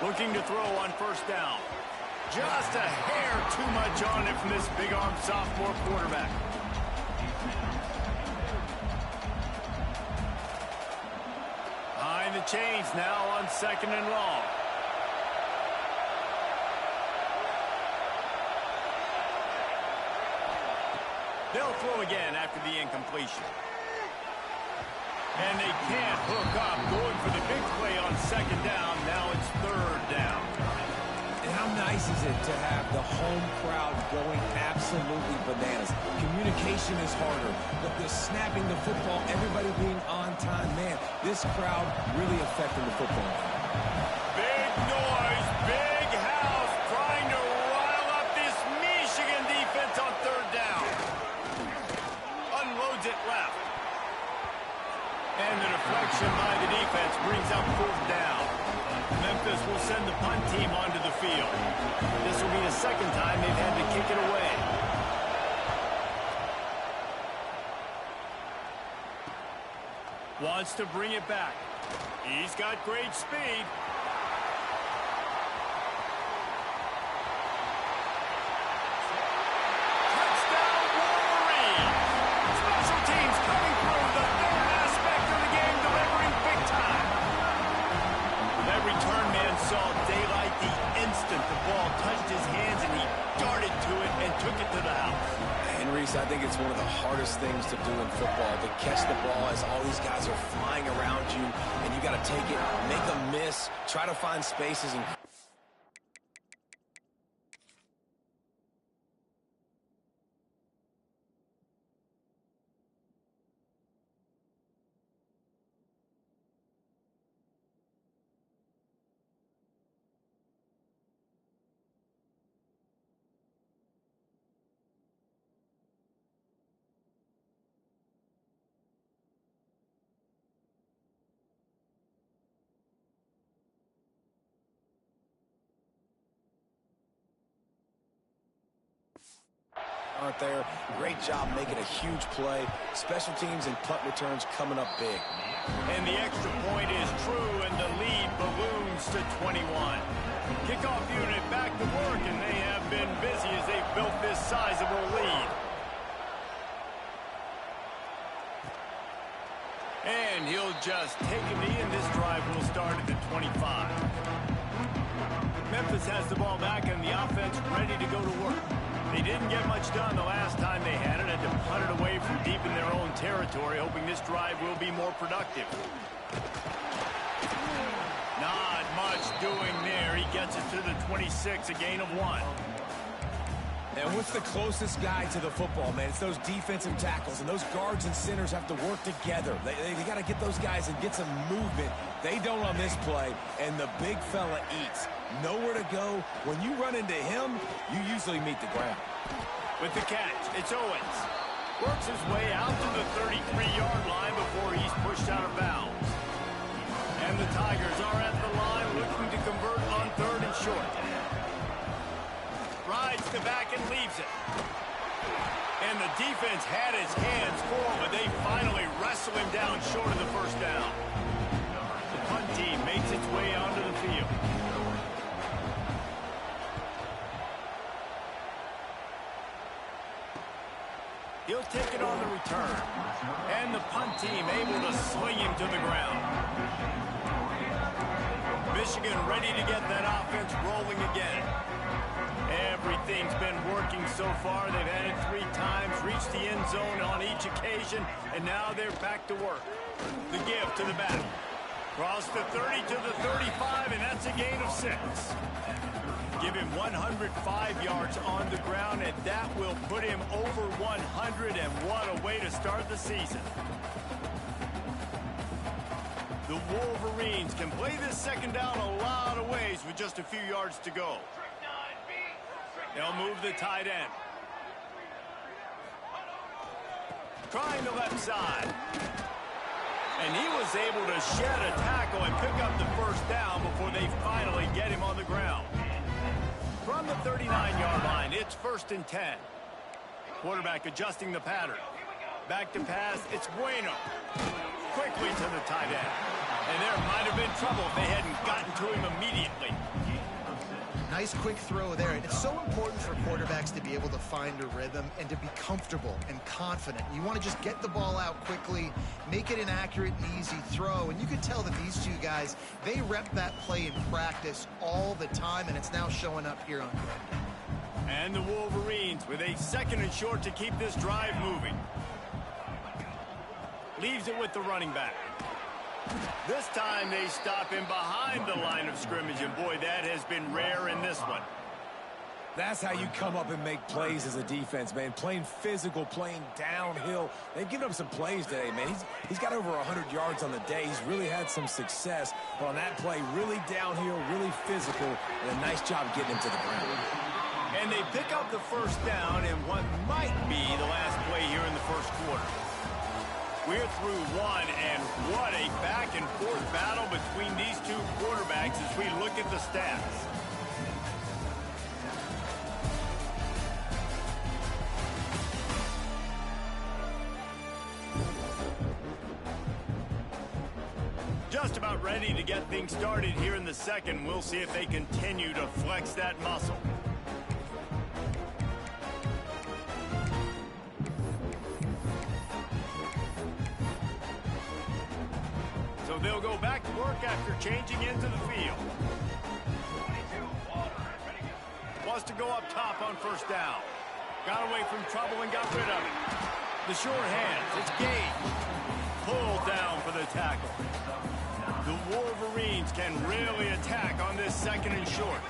Looking to throw on first down. Just a hair too much on it from this big-arm sophomore quarterback. Behind the chains now on 2nd and long. They'll throw again after the incompletion. And they can't hook up, going for the big play on 2nd down. Now it's 3rd down. And how nice is it to have the home crowd going absolutely bananas? Communication is harder, but the snapping the football, everybody being on time, man, this crowd really affecting the football. Big noise, big house, trying to rile up this Michigan defense on 3rd down. Unloads it left. And the deflection by the defense brings up 4th down. Memphis will send the punt team onto the field. This will be the 2nd time they've had to kick it away. Wants to bring it back. He's got great speed. Saw daylight the instant the ball touched his hands, and he darted to it and took it to the house. And Reese, I think it's one of the hardest things to do in football, to catch the ball as all these guys are flying around you, and you got to take it, make a miss, try to find spaces, and aren't there. Great job making a huge play. Special teams and punt returns coming up big. And the extra point is true, and the lead balloons to 21. Kickoff unit back to work, and they have been busy as they've built this sizable lead. And he'll just take a knee, and this drive will start at the 25. Memphis has the ball back, and the offense ready to go to work. They didn't get much done the last time they had it to punt it away from deep in their own territory, hoping this drive will be more productive. Not much doing there. He gets it to the 26, a gain of 1. And what's the closest guy to the football, man? It's those defensive tackles, and those guards and centers have to work together. They got to get those guys and get some movement. They don't on this play, and the big fella eats. Nowhere to go. When you run into him, you usually meet the ground. With the catch, it's Owens. Works his way out to the 33-yard line before he's pushed out of bounds. And the Tigers are at the line looking to convert on 3rd and short. Rides the back and leaves it. And the defense had his hands full, but they finally wrestle him down short of the first down. The punt team makes its way onto the field. He'll take it on the return. And the punt team able to sling him to the ground. Michigan ready to get that offense rolling again. Everything's been working so far. They've had it 3 times, reached the end zone on each occasion, and now they're back to work. The give to the back. Cross the 30 to the 35, and that's a gain of 6. Give him 105 yards on the ground, and that will put him over 100, and what a way to start the season. The Wolverines can play this second down a lot of ways with just a few yards to go. They'll move the tight end. Trying the left side. And he was able to shed a tackle and pick up the first down before they finally get him on the ground. From the 39-yard line, it's 1st and 10. Quarterback adjusting the pattern. Back to pass, it's Bueno. Quickly to the tight end. And there might have been trouble if they hadn't gotten to him immediately. Nice quick throw there. And it's so important for quarterbacks to be able to find a rhythm and to be comfortable and confident. You want to just get the ball out quickly, make it an accurate and easy throw. And you can tell that these two guys, they rep that play in practice all the time, and it's now showing up here on Greg. And the Wolverines with a 2nd and short to keep this drive moving. Leaves it with the running back. This time they stop him behind the line of scrimmage, and boy, that has been rare in this one. That's how you come up and make plays as a defense, man. Playing physical, playing downhill. They've given up some plays today, man. He's got over 100 yards on the day. He's really had some success. But on that play, really downhill, really physical, and a nice job getting him to the ground. And they pick up the first down in what might be the last play here in the first quarter. We're through one, and what a back-and-forth battle between these two quarterbacks as we look at the stats. Just about ready to get things started here in the second. We'll see if they continue to flex that muscle. So they'll go back to work after changing into the field. Wants to go up top on first down. Got away from trouble and got rid of it. The short hands, it's Gage. Pulled down for the tackle. The Wolverines can really attack on this 2nd and short.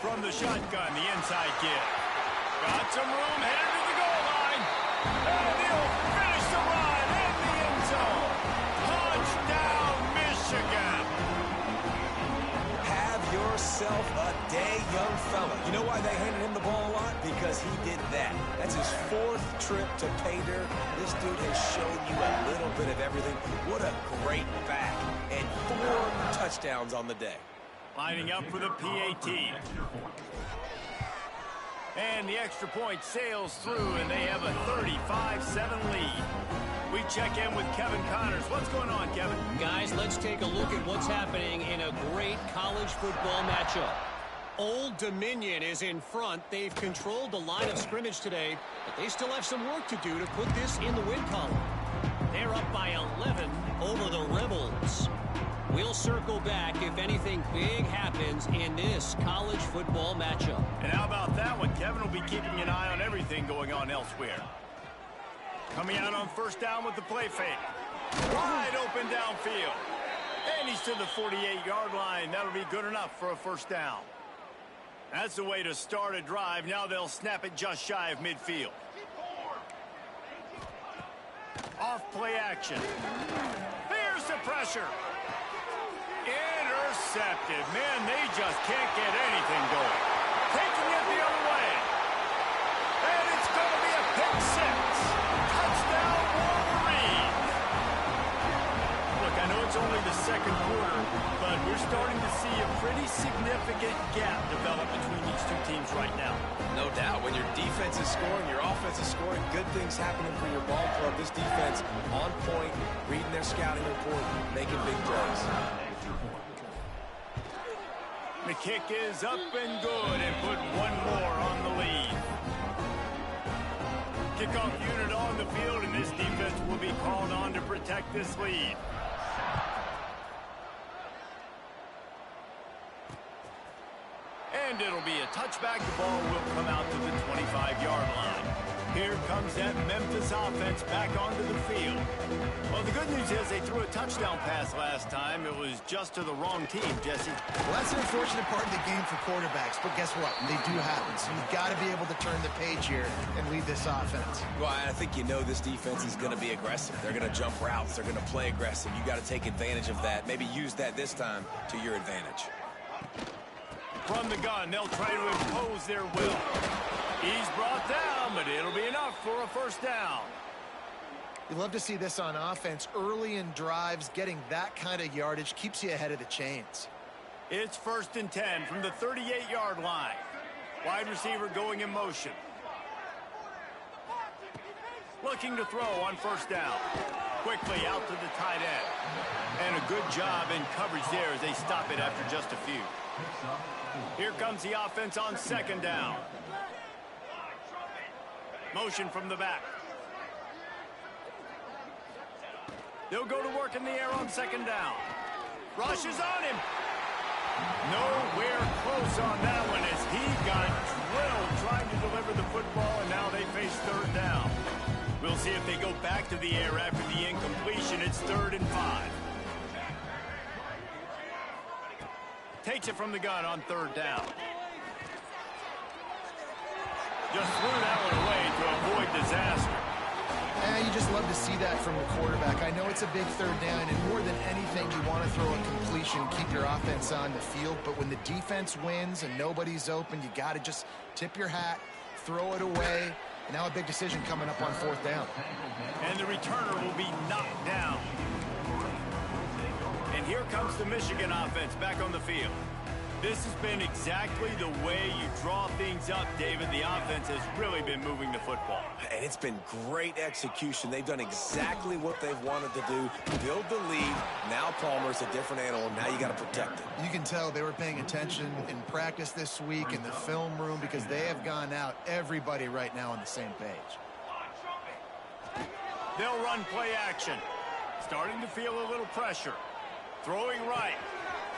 From the shotgun, the inside give. Got some room, headed to the goal line. And he'll finish the run in the end zone. Touchdown, Michigan. Have yourself a day, young fella. You know why they handed him the ball a lot? Because he did that. That's his 4th trip to pay dirt. This dude has shown you a little bit of everything. What a great back. And 4 touchdowns on the day. Lining up for the PAT. And the extra point sails through, and they have a 35-7 lead. We check in with Kevin Connors. What's going on, Kevin? Guys, let's take a look at what's happening in a great college football matchup. Old Dominion is in front. They've controlled the line of scrimmage today, but they still have some work to do to put this in the win column. They're up by 11 over the Rebels. We'll circle back if anything big happens in this college football matchup. And how about that one? Kevin will be keeping an eye on everything going on elsewhere. Coming out on first down with the play fake. Wide open downfield. And he's to the 48-yard line. That'll be good enough for a first down. That's the way to start a drive. Now they'll snap it just shy of midfield. Off play action. There's the pressure. Intercepted. Man, they just can't get anything going. Taking it the other way. And it's going to be a pick six. Touchdown, Wolverines. Look, I know it's only the second quarter, but we're starting to see a pretty significant gap develop between these two teams right now. No doubt. When your defense is scoring, your offense is scoring, good things happening for your ball club. This defense on point, reading their scouting report, making big plays. The kick is up and good and put one more on the lead. Kickoff unit on the field, and this defense will be called on to protect this lead. And it'll be a touchback. The ball will come out to the 25-yard line. Here comes that Memphis offense back onto the field. Well, the good news is they threw a touchdown pass last time. It was just to the wrong team, Jesse. Well, that's an unfortunate part of the game for quarterbacks, but guess what? They do happen, so you've got to be able to turn the page here and lead this offense. Well, I think this defense is going to be aggressive. They're going to jump routes. They're going to play aggressive. You got to take advantage of that. Maybe use that this time to your advantage. From the gun, they'll try to impose their will. He's brought down, but it'll be enough for a first down. You love to see this on offense. Early in drives, getting that kind of yardage keeps you ahead of the chains. It's 1st and 10 from the 38-yard line. Wide receiver going in motion. Looking to throw on first down. Quickly out to the tight end. And a good job in coverage there as they stop it after just a few. Here comes the offense on 2nd down. Motion from the back. They'll go to work in the air on 2nd down. Rushes on him. Nowhere close on that one as he got drilled trying to deliver the football, and now they face 3rd down. We'll see if they go back to the air after the incompletion. It's 3rd and 5. Takes it from the gun on 3rd down. Just threw that one away to avoid disaster. You just love to see that from the quarterback. I know it's a big 3rd down, and more than anything, you want to throw a completion, keep your offense on the field. But when the defense wins and nobody's open, you got to just tip your hat, throw it away. And now a big decision coming up on 4th down. And the returner will be knocked down. And here comes the Michigan offense back on the field. This has been exactly the way you draw things up, David. The offense has really been moving the football. And it's been great execution. They've done exactly what they've wanted to do. Build the lead. Now Palmer's a different animal. Now you got to protect it. You can tell they were paying attention in practice this week in the film room because they have gone out, everybody right now on the same page. They'll run play action. Starting to feel a little pressure. Throwing right.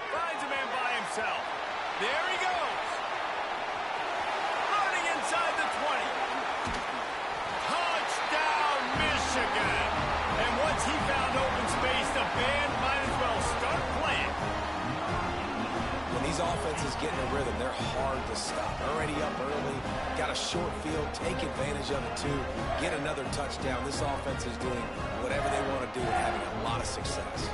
Finds a man by himself. There he goes. Running inside the 20. Touchdown, Michigan. And once he found open space, the band might as well start playing. When these offenses get in a rhythm, they're hard to stop. Already up early, got a short field, take advantage of it too, get another touchdown. This offense is doing whatever they want to do and having a lot of success.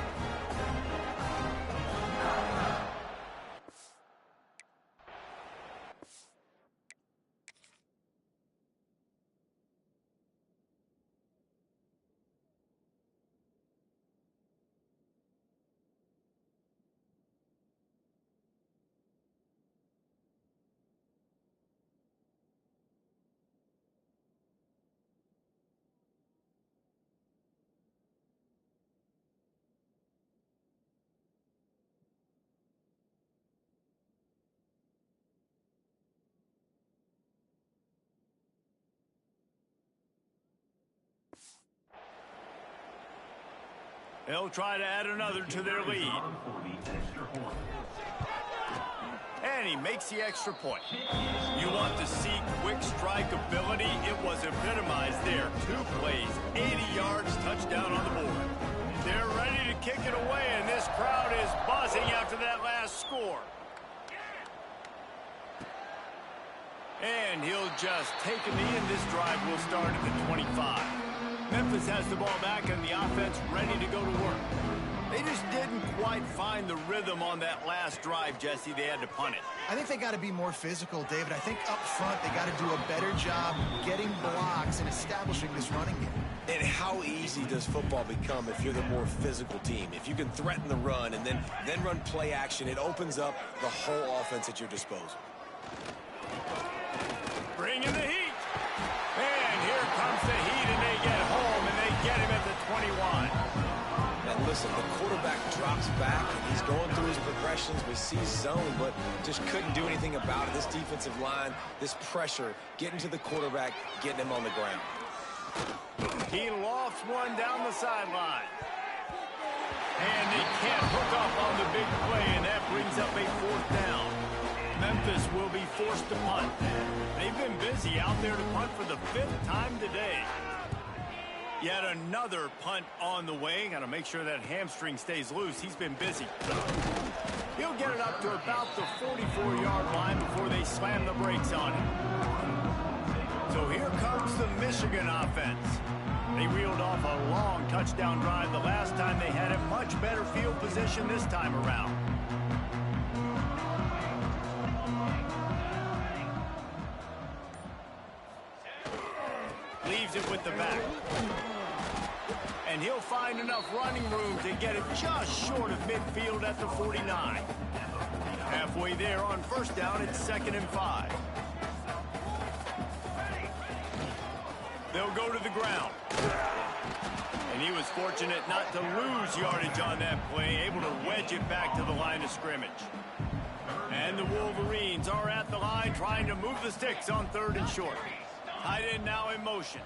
They'll try to add another to their lead. And he makes the extra point. You want to see quick strike ability? It was epitomized there. 2 plays, 80 yards, touchdown on the board. They're ready to kick it away, and this crowd is buzzing after that last score. And he'll just take a knee, and this drive will start at the 25. Memphis has the ball back, and the offense ready to go to work. They just didn't quite find the rhythm on that last drive, Jesse. They had to punt it. I think they got to be more physical, David. I think up front they got to do a better job getting blocks and establishing this running game. And how easy does football become if you're the more physical team? If you can threaten the run and then run play action, it opens up the whole offense at your disposal. Bring in the heat. And here comes the heat, and they get home, and they get him at the 21. And listen, the quarterback drops back, and he's going through his progressions. We see zone, but just couldn't do anything about it. This defensive line, this pressure, getting to the quarterback, getting him on the ground. He lofts one down the sideline. And they can't hook up on the big play, and that brings up a 4th down. Memphis will be forced to punt. They've been busy out there to punt for the 5th time today. Yet another punt on the way. Got to make sure that hamstring stays loose. He's been busy. He'll get it up to about the 44-yard line before they slam the brakes on him. So here comes the Michigan offense. They reeled off a long touchdown drive the last time they had a much better field position this time around. Leaves it with the back. And he'll find enough running room to get it just short of midfield at the 49. Halfway there on 1st down, it's 2nd and 5. They'll go to the ground. And he was fortunate not to lose yardage on that play, able to wedge it back to the line of scrimmage. And the Wolverines are at the line trying to move the sticks on 3rd and short. Tight end now in motion.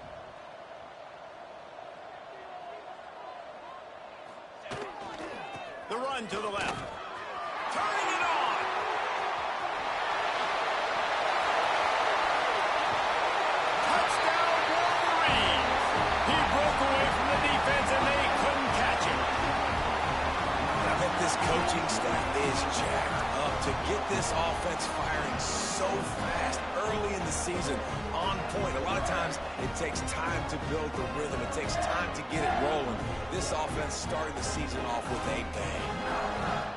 The run to the left. Turning it on. Touchdown Wolverines. He broke away from the defense and they couldn't catch him. I bet this coaching staff is jacked up to get this offense firing so fast early in the season, on point. A lot of times it takes time to build the rhythm. It takes time to get it rolling. This offense started the season off with a bang.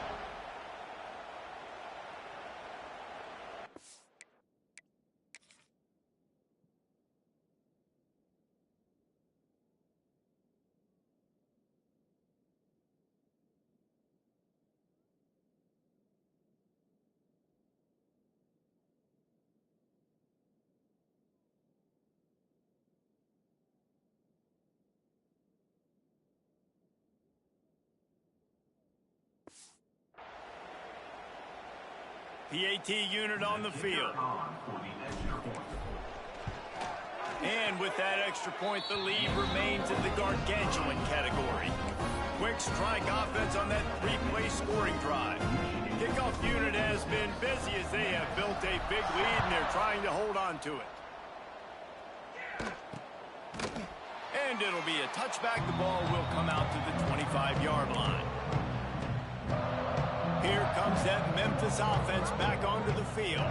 PAT unit on the field. And with that extra point, the lead remains in the gargantuan category. Quick strike offense on that 3-play scoring drive. Kickoff unit has been busy as they have built a big lead and they're trying to hold on to it. And it'll be a touchback. The ball will come out to the 25-yard line. Here comes that Memphis offense back onto the field.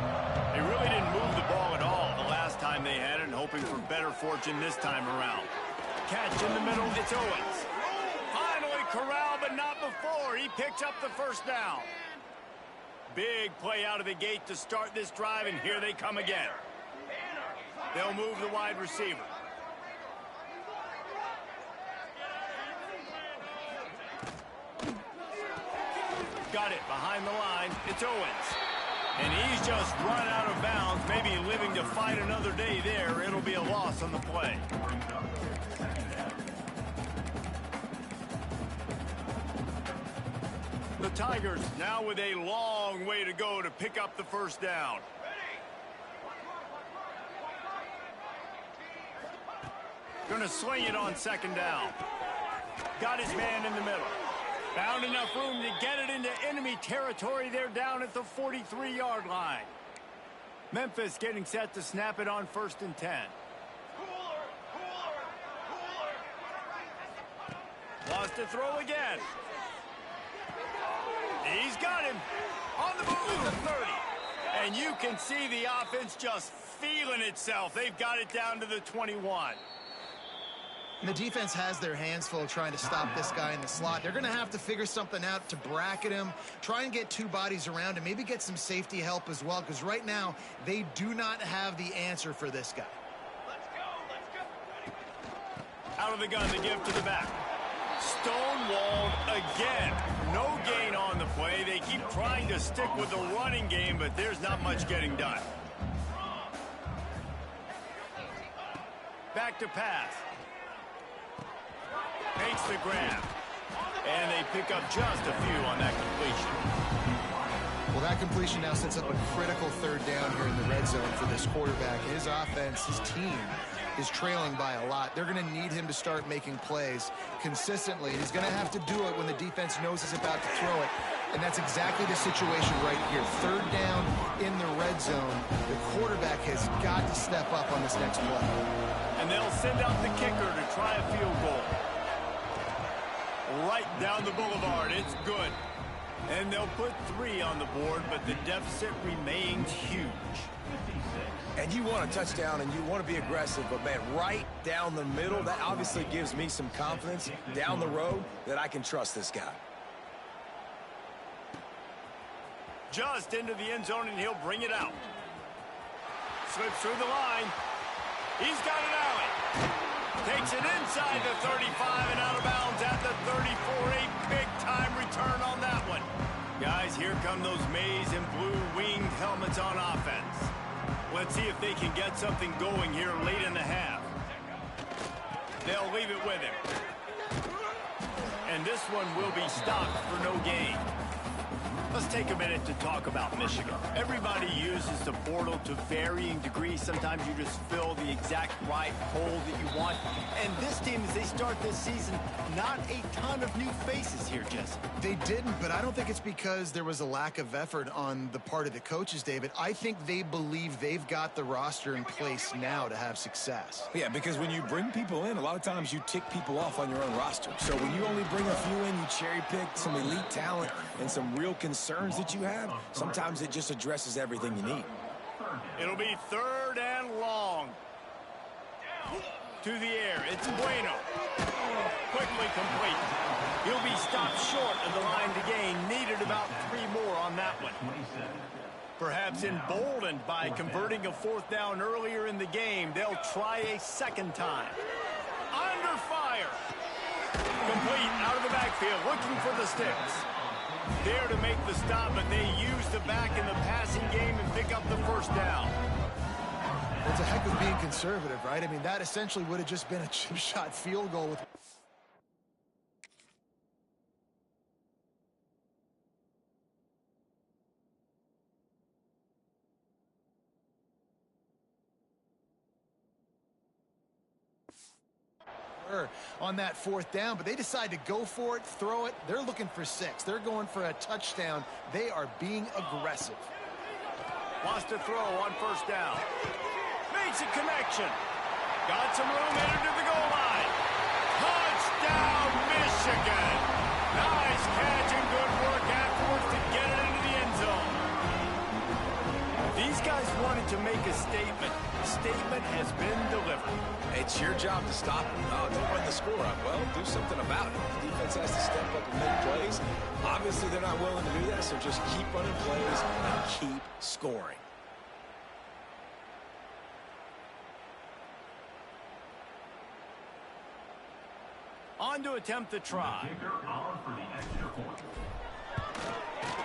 They really didn't move the ball at all the last time they had it, and hoping for better fortune this time around. Catch in the middle, it's Owens. Finally corralled, but not before. He picks up the 1st down. Big play out of the gate to start this drive, and here they come again. They'll move the wide receiver. Got it behind the line. It's Owens. And he's just run out of bounds, maybe living to fight another day there. It'll be a loss on the play. The Tigers now with a long way to go to pick up the 1st down. Gonna sling it on 2nd down. Got his man in the middle. Found enough room to get it into enemy territory. They're down at the 43-yard line. Memphis getting set to snap it on 1st and 10. Lost to throw again. He's got him. On the move at the 30. And you can see the offense just feeling itself. They've got it down to the 21. And the defense has their hands full trying to stop this guy in the slot. They're going to have to figure something out to bracket him, try and get two bodies around him, maybe get some safety help as well, because right now they do not have the answer for this guy. Let's go. Out of the gun, the give to the back. Stonewalled again. No gain on the play. They keep trying to stick with the running game, but there's not much getting done. Back to pass. Makes the grab. And they pick up just a few on that completion. Well, that completion now sets up a critical third down here in the red zone for this quarterback. His offense, his team is trailing by a lot. They're going to need him to start making plays consistently. He's going to have to do it when the defense knows he's about to throw it. And that's exactly the situation right here. Third down in the red zone. The quarterback has got to step up on this next play. And they'll send out the kicker to try a field goal. Right down the boulevard. It's good. And they'll put 3 on the board, but the deficit remains huge. And you want a touchdown and you want to be aggressive, but man, right down the middle, that obviously gives me some confidence down the road that I can trust this guy. Just into the end zone, and he'll bring it out. Slips through the line. He's got an alley. Takes it inside the 35 and out of bounds at the 34. A big-time return on that one. Guys, here come those maize and blue winged helmets on offense. Let's see if they can get something going here late in the half. They'll leave it with him. And this one will be stopped for no gain. Let's take a minute to talk about Michigan. Everybody uses the portal to varying degrees. Sometimes you just fill the exact right hole that you want. And this team, as they start this season, not a ton of new faces here, Jesse. They didn't, but I don't think it's because there was a lack of effort on the part of the coaches, David. I think they believe they've got the roster in place now to have success. Yeah, because when you bring people in, a lot of times you tick people off on your own roster. So when you only bring a few in, you cherry pick some elite talent and some real concerns that you have, sometimes it just addresses everything you need. It'll be 3rd and long. To the air, it's Bueno. Quickly complete. He'll be stopped short of the line to gain. Needed about 3 more on that one. Perhaps emboldened by converting a 4th down earlier in the game, they'll try a second time. Under fire. Complete out of the backfield, looking for the sticks. There to make the stop, but they use the back in the passing game and pick up the 1st down. It's a heck of being conservative, right? I mean, that essentially would have just been a chip shot field goal with... on that 4th down, but they decide to go for it, throw it. They're looking for 6. They're going for a touchdown. They are being aggressive. Wants to throw on 1st down. Makes a connection. Got some room headed to the goal line. Touchdown, Michigan. Nice catch and good work afterwards to get it into the end zone. These guys wanted to make a statement. The statement has been delivered. It's your job to stop them. Don't run the score up. Well, do something about it. The defense has to step up and make plays. Obviously, they're not willing to do that, so just keep running plays and keep scoring. On to attempt the try.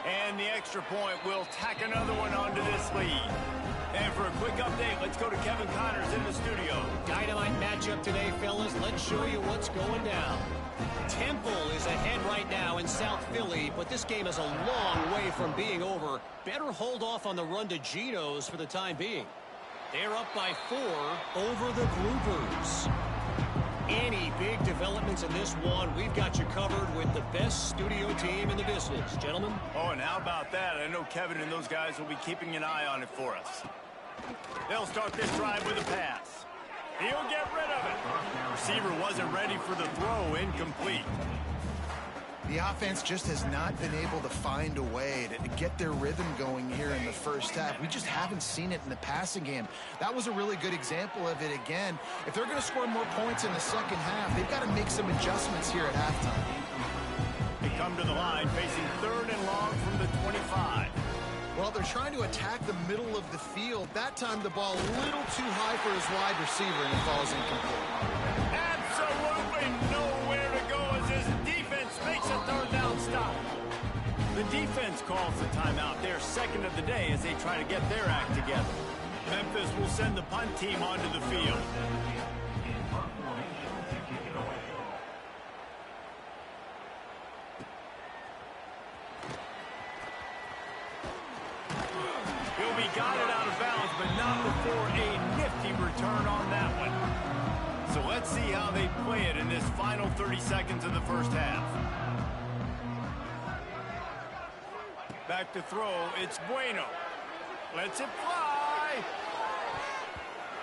And the extra point will tack another one onto this lead. And for a quick update, let's go to Kevin Connors in the studio. Dynamite matchup today, fellas. Let's show you what's going down. Temple is ahead right now in South Philly, but this game is a long way from being over. Better hold off on the run to Geno's for the time being. They're up by 4 over the Groupers. Any big developments in this one, we've got you covered with the best studio team in the business. Gentlemen? Oh, and how about that? I know Kevin and those guys will be keeping an eye on it for us. They'll start this drive with a pass. He'll get rid of it. Receiver wasn't ready for the throw, incomplete. The offense just has not been able to find a way to get their rhythm going here in the first half. We just haven't seen it in the passing game. That was a really good example of it again. If they're going to score more points in the second half, they've got to make some adjustments here at halftime. They come to the line facing 3rd and long from the 25. Well, they're trying to attack the middle of the field. That time the ball a little too high for his wide receiver, and it falls incomplete. Absolutely nowhere to go as his defense makes a 3rd down stop. The defense calls the timeout, their second of the day, as they try to get their act together. Memphis will send the punt team onto the field. He'll be guided out of bounds, but not before a nifty return on that one. So let's see how they play it in this final 30 seconds of the first half. Back to throw, it's Bueno. Lets it fly.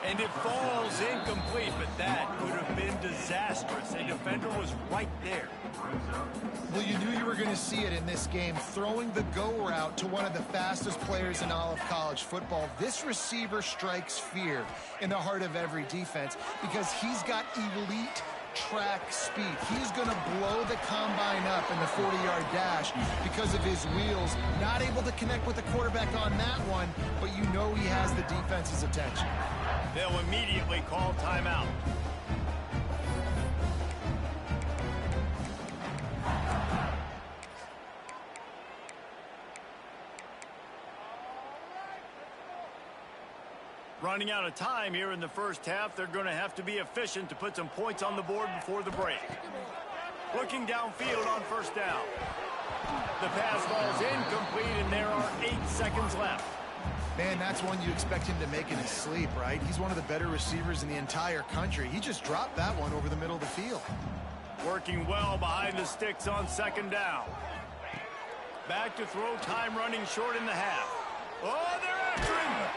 And it falls incomplete, but that could have been disastrous. A defender was right there. Well, you knew you were going to see it in this game. Throwing the go route to one of the fastest players in all of college football. This receiver strikes fear in the heart of every defense because he's got elite track speed. He's going to blow the combine up in the 40-yard dash because of his wheels. Not able to connect with the quarterback on that one, but you know he has the defense's attention. They'll immediately call timeout. Running out of time here in the first half, they're going to have to be efficient to put some points on the board before the break. Looking downfield on 1st down. The pass ball's incomplete, and there are 8 seconds left. Man, that's one you expect him to make in his sleep, right? He's one of the better receivers in the entire country. He just dropped that one over the middle of the field. Working well behind the sticks on 2nd down. Back to throw, time running short in the half. Oh, they're after him!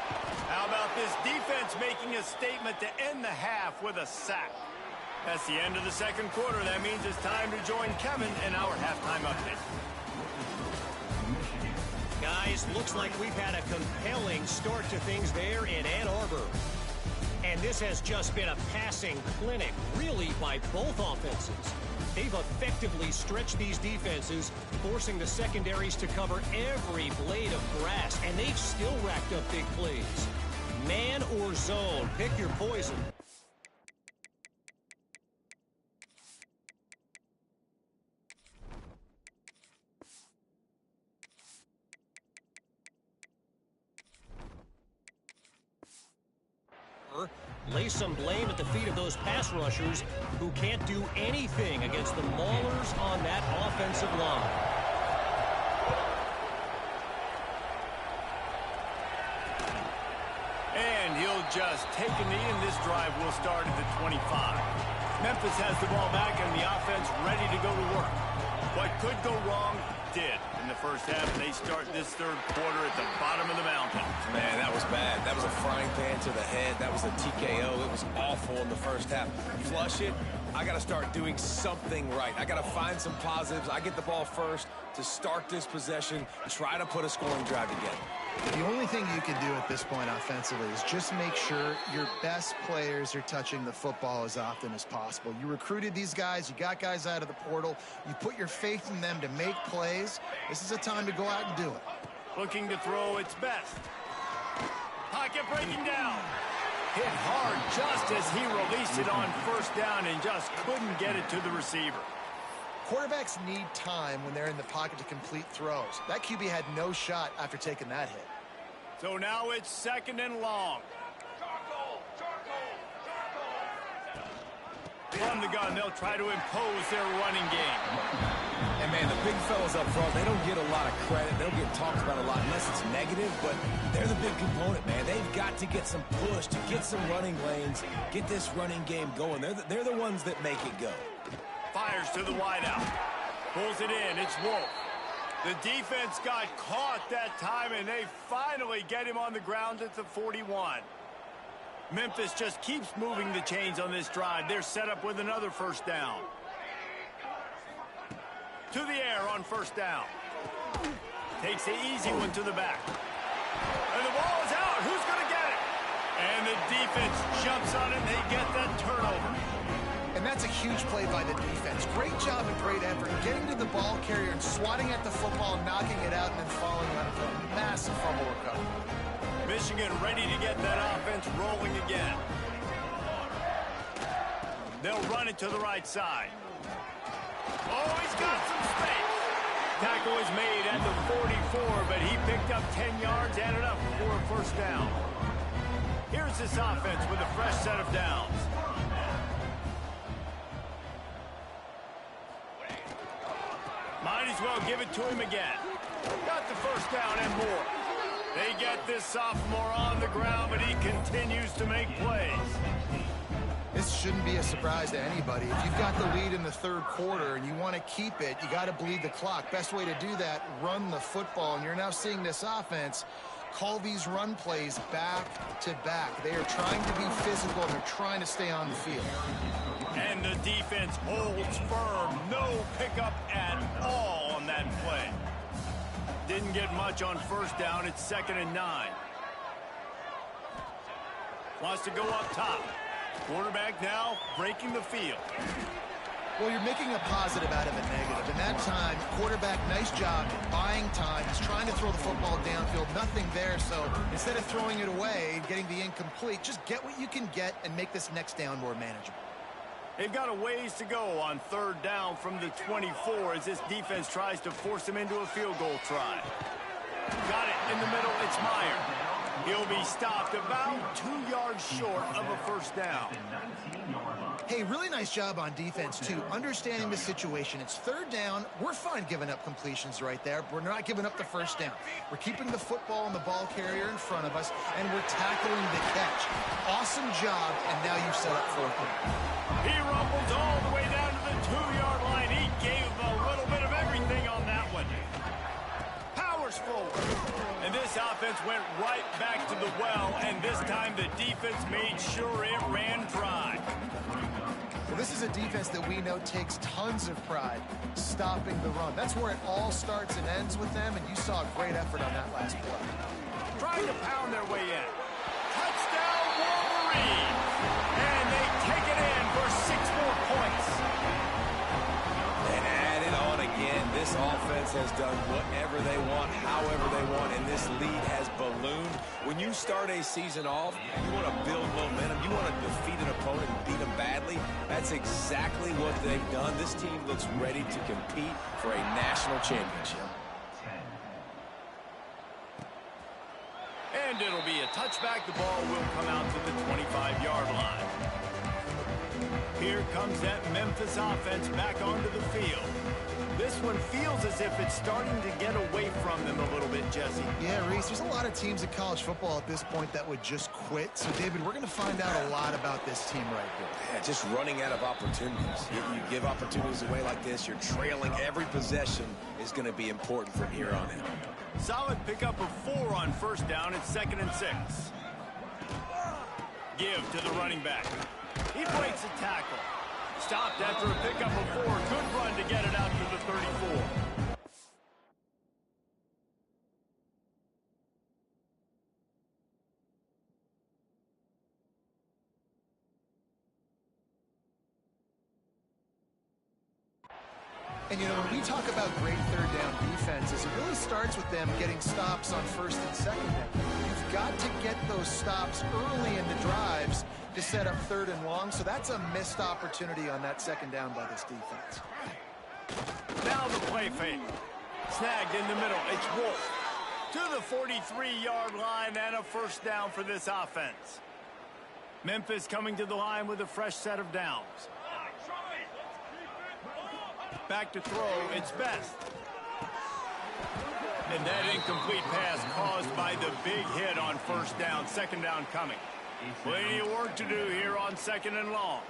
How about this defense making a statement to end the half with a sack? That's the end of the 2nd quarter. That means it's time to join Kevin in our halftime update. Guys, looks like we've had a compelling start to things there in Ann Arbor. And this has just been a passing clinic, really, by both offenses. They've effectively stretched these defenses, forcing the secondaries to cover every blade of grass, and they've still racked up big plays. Man or zone, pick your poison. Lay some blame at the feet of those pass rushers who can't do anything against the maulers on that offensive line. And he'll just take a knee, and this drive will start at the 25. Memphis has the ball back, and the offense ready to go to work. What could go wrong did in the first half, and they start this 3rd quarter at the bottom of the mountain. Man, that was bad. That was a frying pan to the head. That was a TKO. It was awful in the first half. Flush it. I got to start doing something right. I got to find some positives. I get the ball first to start this possession, try to put a scoring drive together. The only thing you can do at this point offensively is just make sure your best players are touching the football as often as possible. You recruited these guys. You got guys out of the portal. You put your faith in them to make plays. This is a time to go out and do it. Looking to throw its best. Pocket breaking down. Hit hard just as he released it on 1st down and just couldn't get it to the receiver. Quarterbacks need time when they're in the pocket to complete throws. That QB had no shot after taking that hit. So now it's 2nd and long. From the gun, they'll try to impose their running game. And, man, the big fellas up front, they don't get a lot of credit. They don't get talked about a lot unless it's negative, but they're the big component, man. They've got to get some push, to get some running lanes, get this running game going. They're the ones that make it go. Fires to the wideout. Pulls it in. It's Wolf. The defense got caught that time, and they finally get him on the ground at the 41. Memphis just keeps moving the chains on this drive. They're set up with another 1st down. to the air on first down. Takes the easy one to the back. And the ball is out. Who's going to get it? And the defense jumps on it, and they get that turnover. And that's a huge play by the defense. Great job and great effort getting to the ball carrier and swatting at the football, knocking it out, and then following on a massive fumble recovery. Michigan ready to get that offense rolling again. They'll run it to the right side. Oh, he's got some space. Tackle is made at the 44, but he picked up 10 yards, added up for a first down. Here's this offense with a fresh set of downs. Might as well give it to him again. Got the first down and more. They get this sophomore on the ground, but he continues to make plays. This shouldn't be a surprise to anybody. If you've got the lead in the third quarter and you want to keep it, you got to bleed the clock. Best way to do that, run the football. And you're now seeing this offense call these run plays back to back. They are trying to be physical, and they're trying to stay on the field. And the defense holds firm. No pickup at all on that play. Didn't get much on first down. It's 2nd and 9. Wants to go up top. Quarterback now breaking the field. Well, you're making a positive out of a negative. In that time, quarterback, nice job buying time. He's trying to throw the football downfield. Nothing there, so instead of throwing it away and getting the incomplete, just get what you can get and make this next down more manageable. They've got a ways to go on third down from the 24 as this defense tries to force him into a field goal try. Got it in the middle. It's Meyer. He'll be stopped about 2 yards short of a first down. Hey, really nice job on defense, too. Understanding the situation. It's third down. We're fine giving up completions right there. We're not giving up the first down. We're keeping the football and the ball carrier in front of us, and we're tackling the catch. Awesome job, and now you've set up fourth down. He rumbles all the way down to the 2-yard line. He gave a little bit of everything on that one. Powers forward. And this offense went right back to the well, and this time the defense made sure it ran dry. Well, this is a defense that we know takes tons of pride stopping the run. That's where it all starts and ends with them, and you saw a great effort on that last play. Trying to pound their way in. Touchdown, Wolverines! And they take it in for 6 more points. And add it on again. This offense has done whatever they want, however they want, and this lead has ballooned. When you start a season off, you want to build momentum. You want to defeat an opponent and beat them badly. That's exactly what they've done. This team looks ready to compete for a national championship. And it'll be a touchback. The ball will come out to the 25-yard line. Here comes that Memphis offense back onto the field. This one feels as if it's starting to get away from them a little bit, Jesse. Yeah, Reese, there's a lot of teams in college football at this point that would just quit. So, David, we're going to find out a lot about this team right here. Yeah, just running out of opportunities. You give opportunities away like this, you're trailing. Every possession is going to be important from here on in. Solid pickup of 4 on first down. It's 2nd and 6. Give to the running back. He breaks a tackle. Stopped after a pickup of 4. Good run to get it out to the 34. And, you know, when we talk about great third down defenses, it really starts with them getting stops on first and second down. You've got to get those stops early in the drives to set up third and long, so that's a missed opportunity on that second down by this defense. Now the play fake. Snagged in the middle. It's Wolf. To the 43-yard line and a first down for this offense. Memphis coming to the line with a fresh set of downs. Back to throw, it's Best. And that incomplete pass caused by the big hit on first down. Second down coming. Plenty of work to do here on 2nd and long.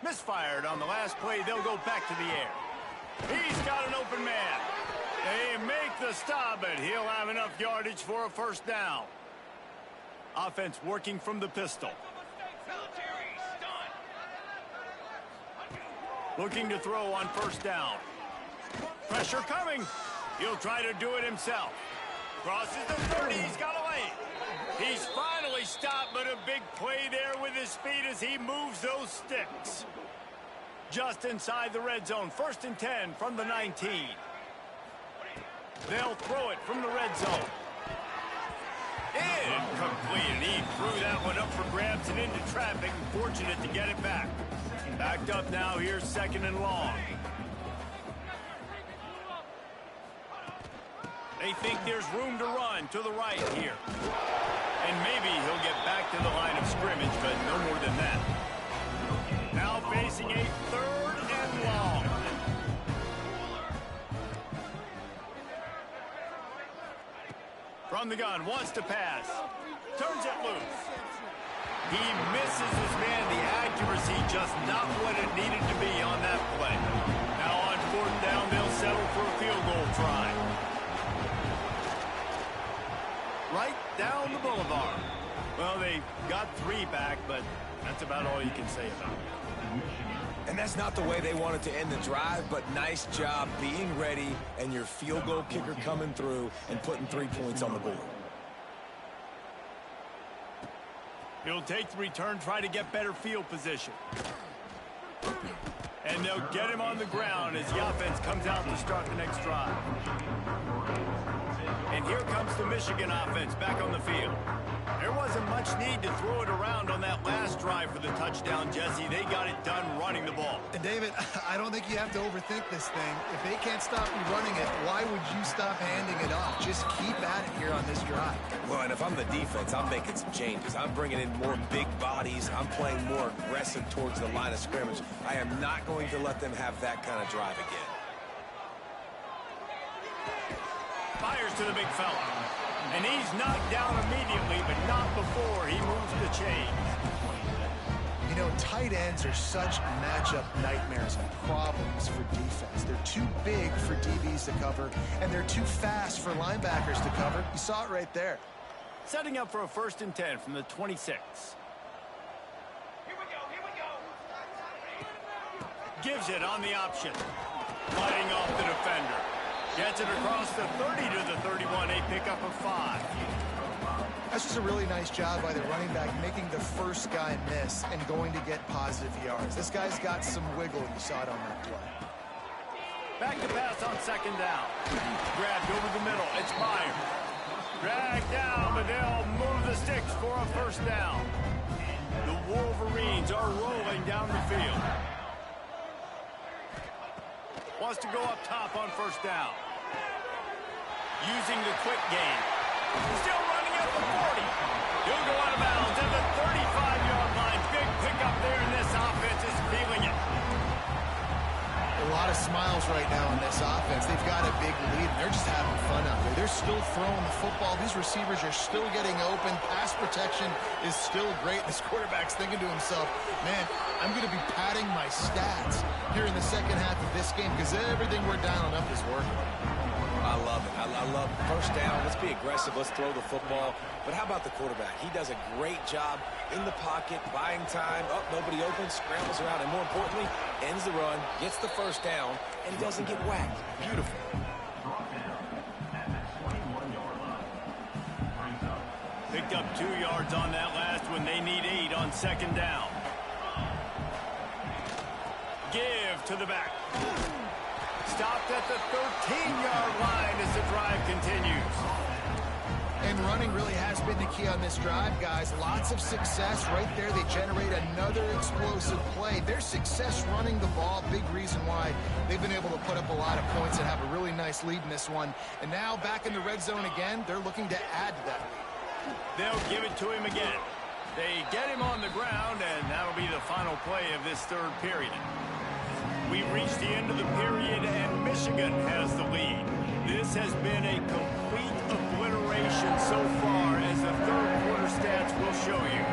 Misfired on the last play. They'll go back to the air. He's got an open man. They make the stop, but he'll have enough yardage for a first down. Offense working from the pistol. Looking to throw on first down. Pressure coming. He'll try to do it himself. Crosses the 30. He's got away. He's finally stopped, but a big play there with his feet as he moves those sticks. Just inside the red zone. 1st and 10 from the 19. They'll throw it from the red zone. Incomplete. He threw that one up for grabs and into traffic. Fortunate to get it back. Backed up now. Here's 2nd and long. They think there's room to run to the right here. And maybe he'll get back to the line of scrimmage, but no more than that. Now facing a 3rd and long. From the gun, wants to pass. Turns it loose. He misses his man. The accuracy just not what it needed to be on that play. Now on 4th down, they'll settle for a field goal try. Right down the boulevard. Well, they got 3 back, but that's about all you can say about it. And that's not the way they wanted to end the drive, but nice job being ready and your field goal kicker coming through and putting 3 points on the board. He'll take the return, try to get better field position. And they'll get him on the ground as the offense comes out to start the next drive. And here comes the Michigan offense back on the field. There wasn't much need to throw it around on that last drive for the touchdown, Jesse. They got it done running the ball. And David, I don't think you have to overthink this thing. If they can't stop you running it, why would you stop handing it off? Just keep at it here on this drive. Well, and if I'm the defense, I'm making some changes. I'm bringing in more big bodies. I'm playing more aggressive towards the line of scrimmage. I am not going to let them have that kind of drive again. Fires to the big fella. And he's knocked down immediately, but not before he moves the chains. You know, tight ends are such matchup nightmares and problems for defense. They're too big for DBs to cover, and they're too fast for linebackers to cover. You saw it right there. Setting up for a 1st and 10 from the 26. Gives it on the option. Fighting off the defender. Gets it across the 30 to the 31, a pickup of 5. That's just a really nice job by the running back, making the first guy miss and going to get positive yards. This guy's got some wiggle. You saw it on that play. Back to pass on 2nd down. Grabbed over the middle. It's Meyer. Dragged down, but they'll move the sticks for a 1st down. The Wolverines are rolling down the field. Wants to go up top on 1st down. Using the quick game. Still running at the 40. He'll go out of bounds at the 35-yard line. Big pickup there, and this offense is feeling it. A lot of smiles right now in this offense. They've got a big lead, and they're just having fun out there. They're still throwing the football. These receivers are still getting open. Pass protection is still great. This quarterback's thinking to himself, man, I'm going to be padding my stats here in the 2nd half of this game because everything we're dialing up is working. I love it. I love 1st down. Let's be aggressive. Let's throw the football. But how about the quarterback? He does a great job in the pocket, buying time. Oh, nobody open, scrambles around, and more importantly, ends the run, gets the 1st down, and doesn't get whacked. Beautiful. Picked up 2 yards on that last one. They need 8 on 2nd down. Give to the back. Stopped at the 13-yard line as the drive continues. And running really has been the key on this drive, guys. Lots of success right there. They generate another explosive play. Their success running the ball, big reason why they've been able to put up a lot of points and have a really nice lead in this one. And now back in the red zone again, they're looking to add to that lead. They'll give it to him again. They get him on the ground, and that'll be the final play of this 3rd period. We've reached the end of the period, and Michigan has the lead. This has been a complete obliteration so far, as the 3rd quarter stats will show you.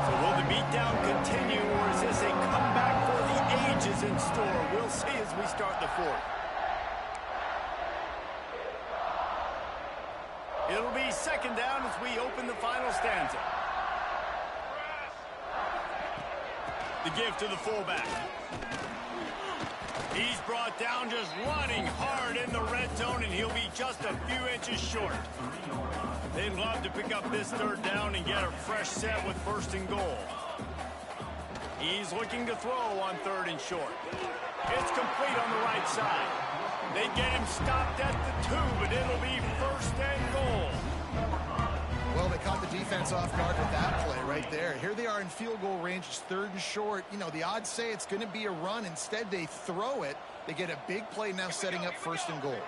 So will the beatdown continue, or is this a comeback for the ages in store? We'll see as we start the 4th. It'll be 2nd down as we open the final stanza. The give to the fullback. He's brought down just running hard in the red zone, and he'll be just a few inches short. They'd love to pick up this third down and get a fresh set with 1st and goal. He's looking to throw on 3rd and short. It's complete on the right side. They get him stopped at the 2, but it'll be 1st and goal. Well, they caught the defense off guard with that play right there. Here they are in field goal range. It's 3rd and short. You know, the odds say it's going to be a run. Instead, they throw it. They get a big play now setting up 1st and goal.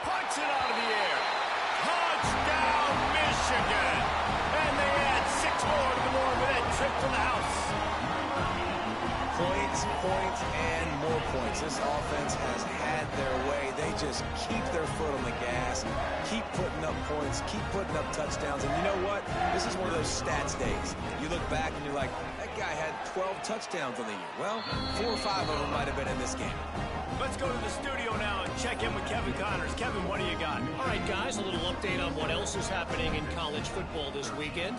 Punts it out of the air. Touchdown, Michigan. And they add 6 more to the board with that trip to the house. Points, and more points. This offense has had their way. They just keep their foot on the gas, keep putting up points, keep putting up touchdowns. And you know what? This is one of those stats days. You look back and you're like, that guy had 12 touchdowns on the year. Well, 4 or 5 of them might have been in this game. Let's go to the studio now and check in with Kevin Connors. Kevin, what do you got? All right, guys, a little update on what else is happening in college football this weekend.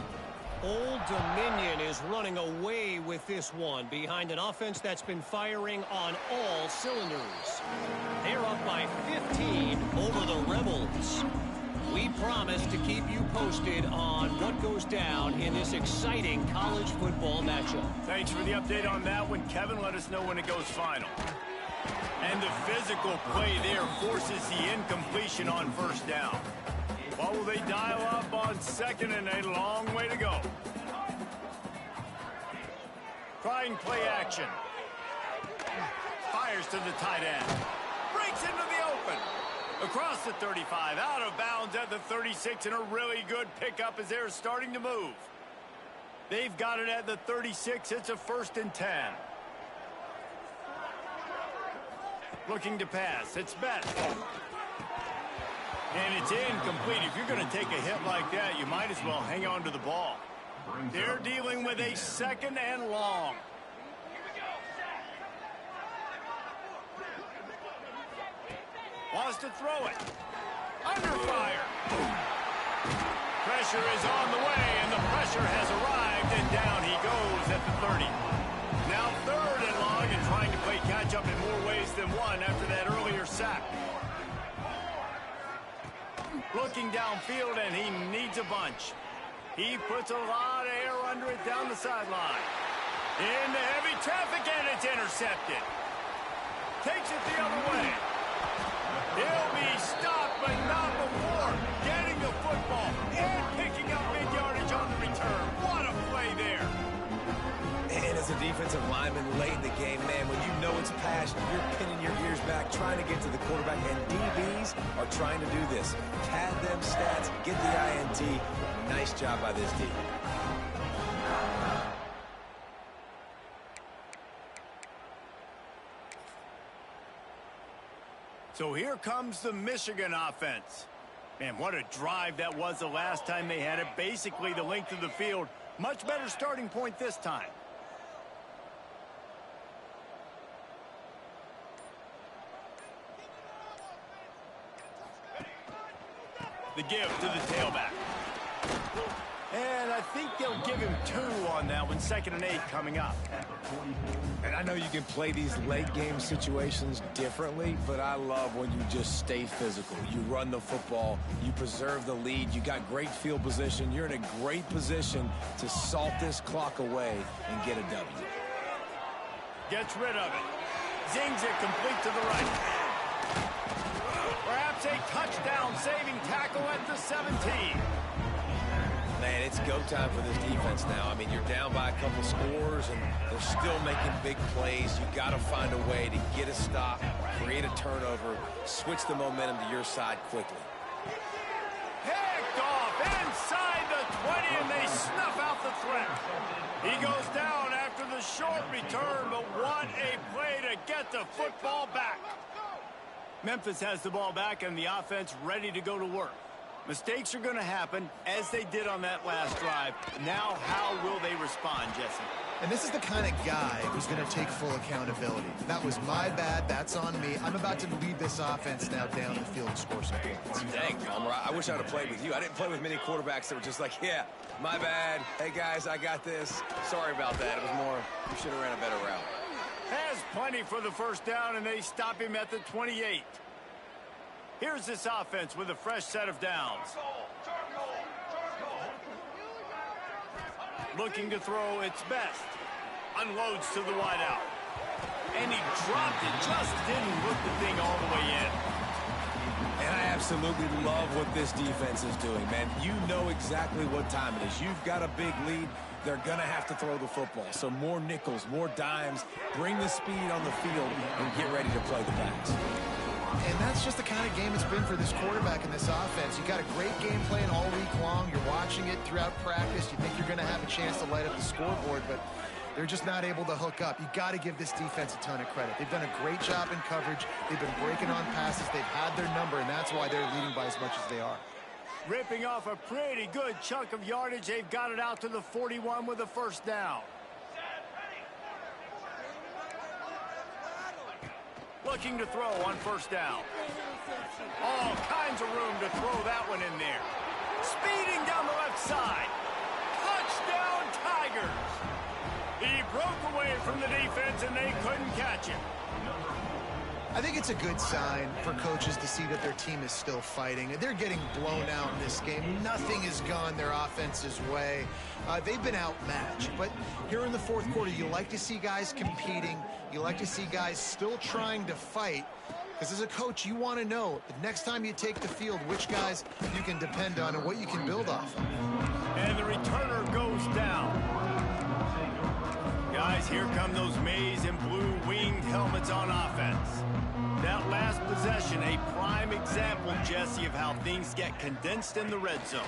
Old Dominion is running away with this one behind an offense that's been firing on all cylinders. They're up by 15 over the Rebels. We promise to keep you posted on what goes down in this exciting college football matchup. Thanks for the update on that one, Kevin. Let us know when it goes final. And the physical play there forces the incompletion on 1st down. What will they dial up on 2nd and a long way to go? Trying play action. Fires to the tight end. Breaks into the open. Across the 35, out of bounds at the 36, and a really good pickup as they're starting to move. They've got it at the 36. It's a 1st and 10. Looking to pass. It's Beth. And it's incomplete. If you're going to take a hit like that, you might as well hang on to the ball. They're dealing with a 2nd and long. Wants to throw it. Under fire. Pressure is on the way, and the pressure has arrived, and down he goes at the 30. Now 3rd and long, and trying to play catch-up in more ways than one after that earlier sack. Looking downfield, and he needs a bunch. He puts a lot of air under it down the sideline. Into heavy traffic, and it's intercepted. Takes it the other way. He'll be stopped, but not before getting the football and picking up mid-yardage on the return. What a play there. And as a defensive lineman late in the game, man, when you know it's passion, you're pinning your ears back, trying to get to the quarterback, and DBs are trying to do this. Pad them stats, get the INT. Nice job by this D. So here comes the Michigan offense. Man, what a drive that was the last time they had it. Basically the length of the field. Much better starting point this time. The give to the tailback. And I think they'll give him 2 on that one. 2nd and 8 coming up. And I know you can play these late game situations differently, but I love when you just stay physical. You run the football, you preserve the lead, you got great field position, you're in a great position to salt this clock away and get a W. Gets rid of it. Zings it complete to the right. Perhaps a touchdown-saving tackle at the 17. Man, it's go time for this defense now. I mean, you're down by a couple scores, and they're still making big plays. You got to find a way to get a stop, create a turnover, switch the momentum to your side quickly. Picked off inside the 20, and they snuff out the threat. He goes down after the short return, but what a play to get the football back. Memphis has the ball back, and the offense ready to go to work. Mistakes are going to happen, as they did on that last drive. Now, how will they respond, Jesse? And this is the kind of guy who's going to take full accountability. That was my bad. That's on me. I'm about to lead this offense now down the field and score some points. Dang, Palmer, I wish I'd have played with you. I didn't play with many quarterbacks that were just like, yeah, my bad. Hey, guys, I got this. Sorry about that. It was more, you should have ran a better route. Has plenty for the first down, and they stop him at the 28. Here's this offense with a fresh set of downs. Looking to throw its best. Unloads to the wideout. And he dropped it. Just didn't look the thing all the way in. And I absolutely love what this defense is doing, man. You know exactly what time it is. You've got a big lead. They're going to have to throw the football. So more nickels, more dimes. Bring the speed on the field and get ready to play the pass. And that's just the kind of game it's been for this quarterback in this offense. You got a great game plan all week long. You're watching it throughout practice. You think you're going to have a chance to light up the scoreboard, but they're just not able to hook up. You got to give this defense a ton of credit. They've done a great job in coverage. They've been breaking on passes. They've had their number, and that's why they're leading by as much as they are. Ripping off a pretty good chunk of yardage. They've got it out to the 41 with a first down. Looking to throw on first down. All kinds of room to throw that one in there. Speeding down the left side. Touchdown, Tigers. He broke away from the defense, and they couldn't catch him. I think it's a good sign for coaches to see that their team is still fighting. They're getting blown out in this game. Nothing has gone their offense's way. They've been outmatched. But here in the fourth quarter, you like to see guys competing. You like to see guys still trying to fight. Because as a coach, you want to know the next time you take the field, which guys you can depend on and what you can build off of. And the returner goes down. Guys, here come those maize and blue winged helmets on offense. That last possession, a prime example, Jesse, of how things get condensed in the red zone.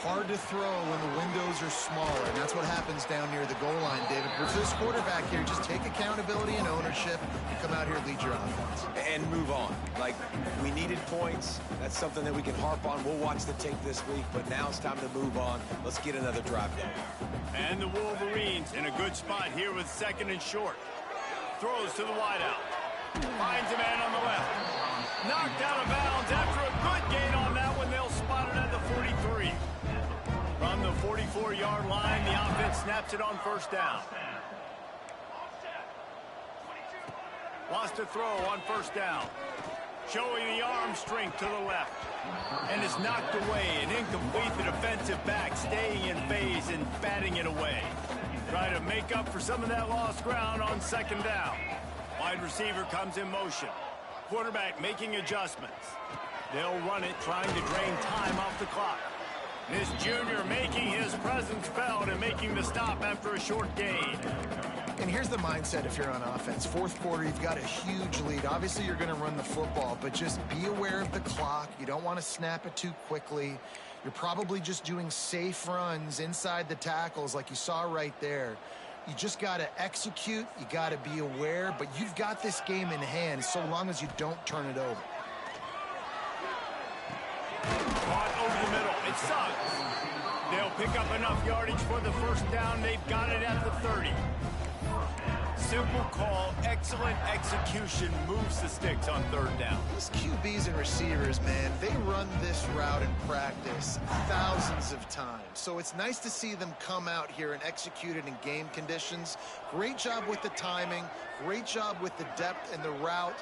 Hard to throw when the windows are smaller, and that's what happens down near the goal line, David. For this quarterback here, just take accountability and ownership and come out here and lead your offense. And move on. Like, we needed points. That's something that we can harp on. We'll watch the tape this week, but now it's time to move on. Let's get another drive going. And the Wolverines in a good spot here with second and short. Throws to the wideout. Finds a man on the left. Knocked out of bounds after a good gain on that one. They'll spot it at the 43. From the 44-yard line, the offense snaps it on first down. Wants to throw on first down. Showing the arm strength to the left. And is knocked away and incomplete. The defensive back staying in phase and batting it away. Try to make up for some of that lost ground on second down. Wide receiver comes in motion. Quarterback making adjustments. They'll run it, trying to drain time off the clock. This junior making his presence felt and making the stop after a short gain. And here's the mindset if you're on offense. Fourth quarter, you've got a huge lead. Obviously, you're going to run the football, but just be aware of the clock. You don't want to snap it too quickly. You're probably just doing safe runs inside the tackles like you saw right there. You just got to execute. You got to be aware, but you've got this game in hand so long as you don't turn it over. Caught over the middle. It sucks. They'll pick up enough yardage for the first down. They've got it at the 30. Simple call, excellent execution, moves the sticks on third down. These QBs and receivers, man, they run this route in practice thousands of times. So it's nice to see them come out here and execute it in game conditions. Great job with the timing, great job with the depth and the route.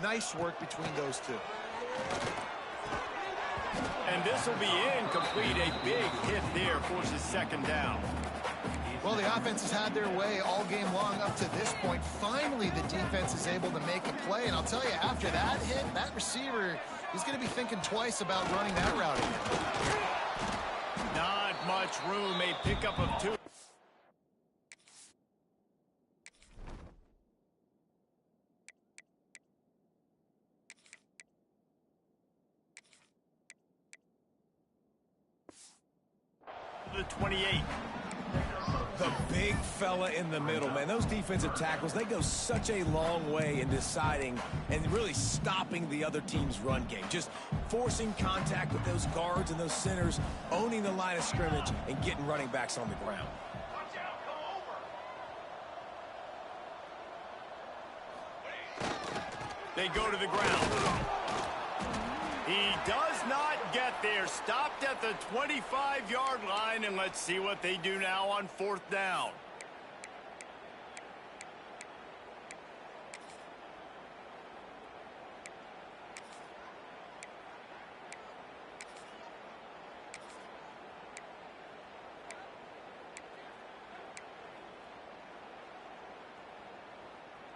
Nice work between those two. And this will be incomplete. A big hit there forces second down. Well, the offense has had their way all game long up to this point. Finally, the defense is able to make a play. And I'll tell you, after that hit, that receiver is going to be thinking twice about running that route again. Not much room. A pickup of 2. The 28. The big fella in the middle, man. Those defensive tackles, they go such a long way in deciding and really stopping the other team's run game. Just forcing contact with those guards and those centers, owning the line of scrimmage, and getting running backs on the ground. They go to the ground. He does not get there. Stopped at the 25-yard line, and let's see what they do now on 4th down.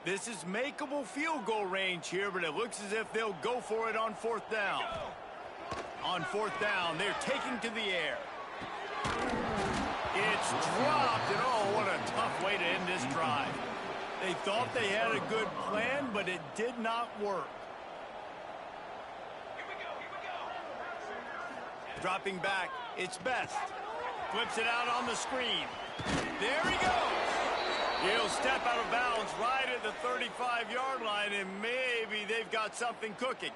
This is makeable field goal range here, but it looks as if they'll go for it on 4th down. On 4th down, they're taking to the air. It's dropped, and oh, what a tough way to end this drive. They thought they had a good plan, but it did not work. Dropping back, it's Best. Flips it out on the screen. There he goes. He'll step out of bounds right at the 35-yard line, and maybe they've got something cooking.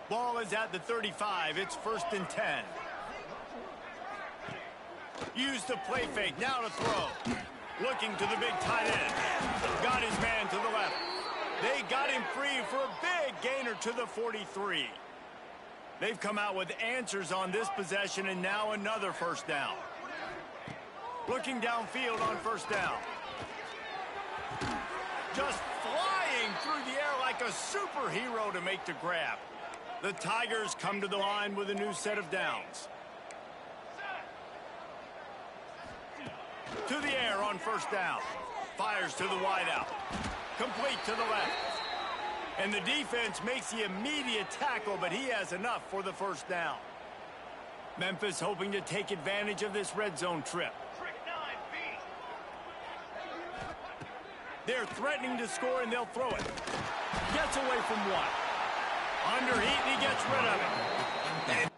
Ball is at the 35. It's 1st and 10. Use the play fake. Now to throw. Looking to the big tight end. Got his man to the left. They got him free for a big gainer to the 43. They've come out with answers on this possession, and now another 1st down. Looking downfield on 1st down. Just flying through the air like a superhero to make the grab. The Tigers come to the line with a new set of downs. To the air on 1st down. Fires to the wideout. Complete to the left. And the defense makes the immediate tackle, but he has enough for the 1st down. Memphis hoping to take advantage of this red zone trip. They're threatening to score, and they'll throw it. Gets away from one. Under heat, and he gets rid of it.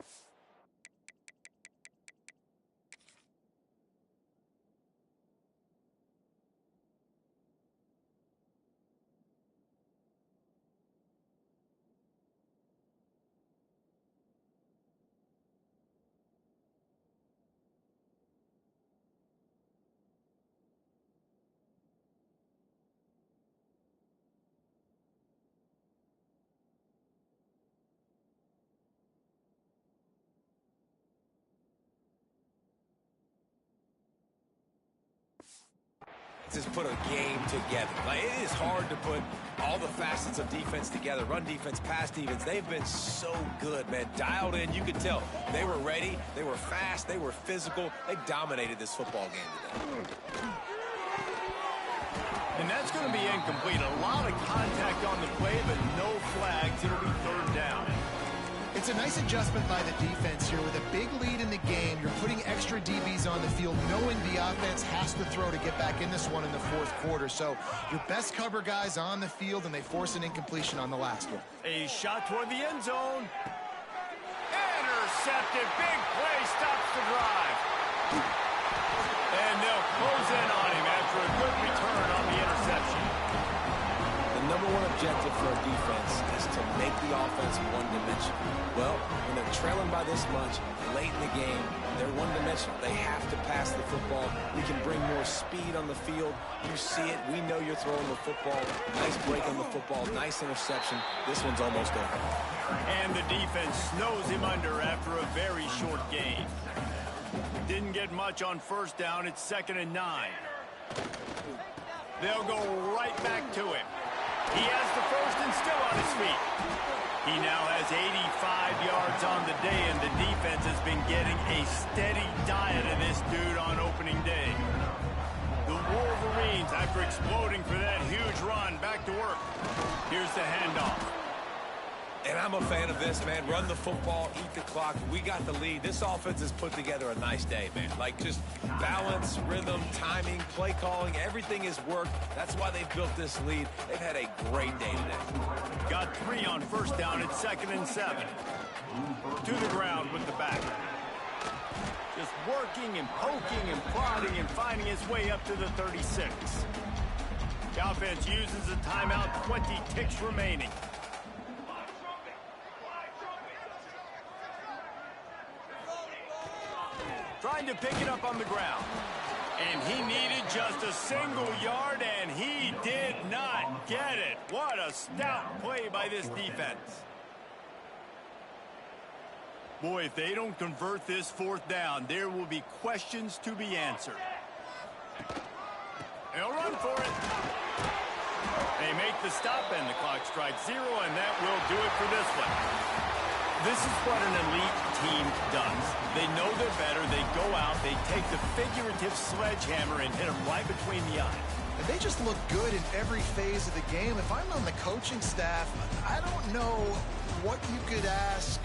Just put a game together. Like, it is hard to put all the facets of defense together. Run defense, pass defense. They've been so good, man. Dialed in. You could tell they were ready. They were fast. They were physical. They dominated this football game today. And that's going to be incomplete. A lot of contact on the play, but no flags. It'll be 3rd down. It's a nice adjustment by the defense here. With a big lead in the game, you're putting extra DBs on the field, knowing the offense has to throw to get back in this one in the 4th quarter. So your best cover guys on the field, and they force an incompletion on the last one. A shot toward the end zone. Intercepted. Big play. Stops the drive. And they'll close in on him after a good return on the interception. The number one objective for a defense is to make the offense one-dimensional. Well, when they're trailing by this much, late in the game, they're one-dimensional. They have to pass the football. We can bring more speed on the field. You see it. We know you're throwing the football. Nice break on the football. Nice interception. This one's almost over. And the defense snows him under after a very short gain. Didn't get much on 1st down. It's 2nd and 9. They'll go right back to him. He has the 1st and still on his feet. He now has 85 yards on the day, and the defense has been getting a steady diet of this dude on opening day. The Wolverines, after exploding for that huge run, back to work. Here's the handoff. And I'm a fan of this, man. Run the football, eat the clock. We got the lead. This offense has put together a nice day, man. Like, just balance, rhythm, timing, play calling, everything has worked. That's why they've built this lead. They've had a great day today. Got 3 on 1st down. It's 2nd and 7. To the ground with the back. Just working and poking and prodding and finding his way up to the 36. The offense uses a timeout, 20 ticks remaining. Trying to pick it up on the ground. And he needed just a single yard, and he did not get it. What a stout play by this defense. Boy, if they don't convert this fourth down, there will be questions to be answered. They'll run for it. They make the stop, and the clock strikes 0, and that will do it for this one. This is what an elite team does. They know they're better. They go out. They take the figurative sledgehammer and hit them right between the eyes. And they just look good in every phase of the game. If I'm on the coaching staff, I don't know what you could ask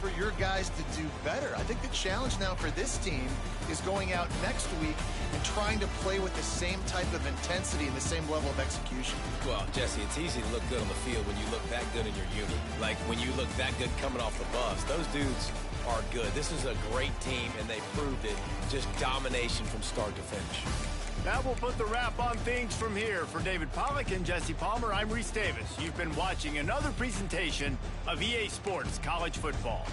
for your guys to do better. I think the challenge now for this team is going out next week and trying to play with the same type of intensity and the same level of execution. Well, Jesse, it's easy to look good on the field when you look that good in your unit. Like when you look that good coming off the bus. Those dudes are good. This is a great team, and they proved it. Just domination from start to finish. That will put the wrap on things from here. For David Pollack and Jesse Palmer, I'm Reese Davis. You've been watching another presentation of EA Sports College Football.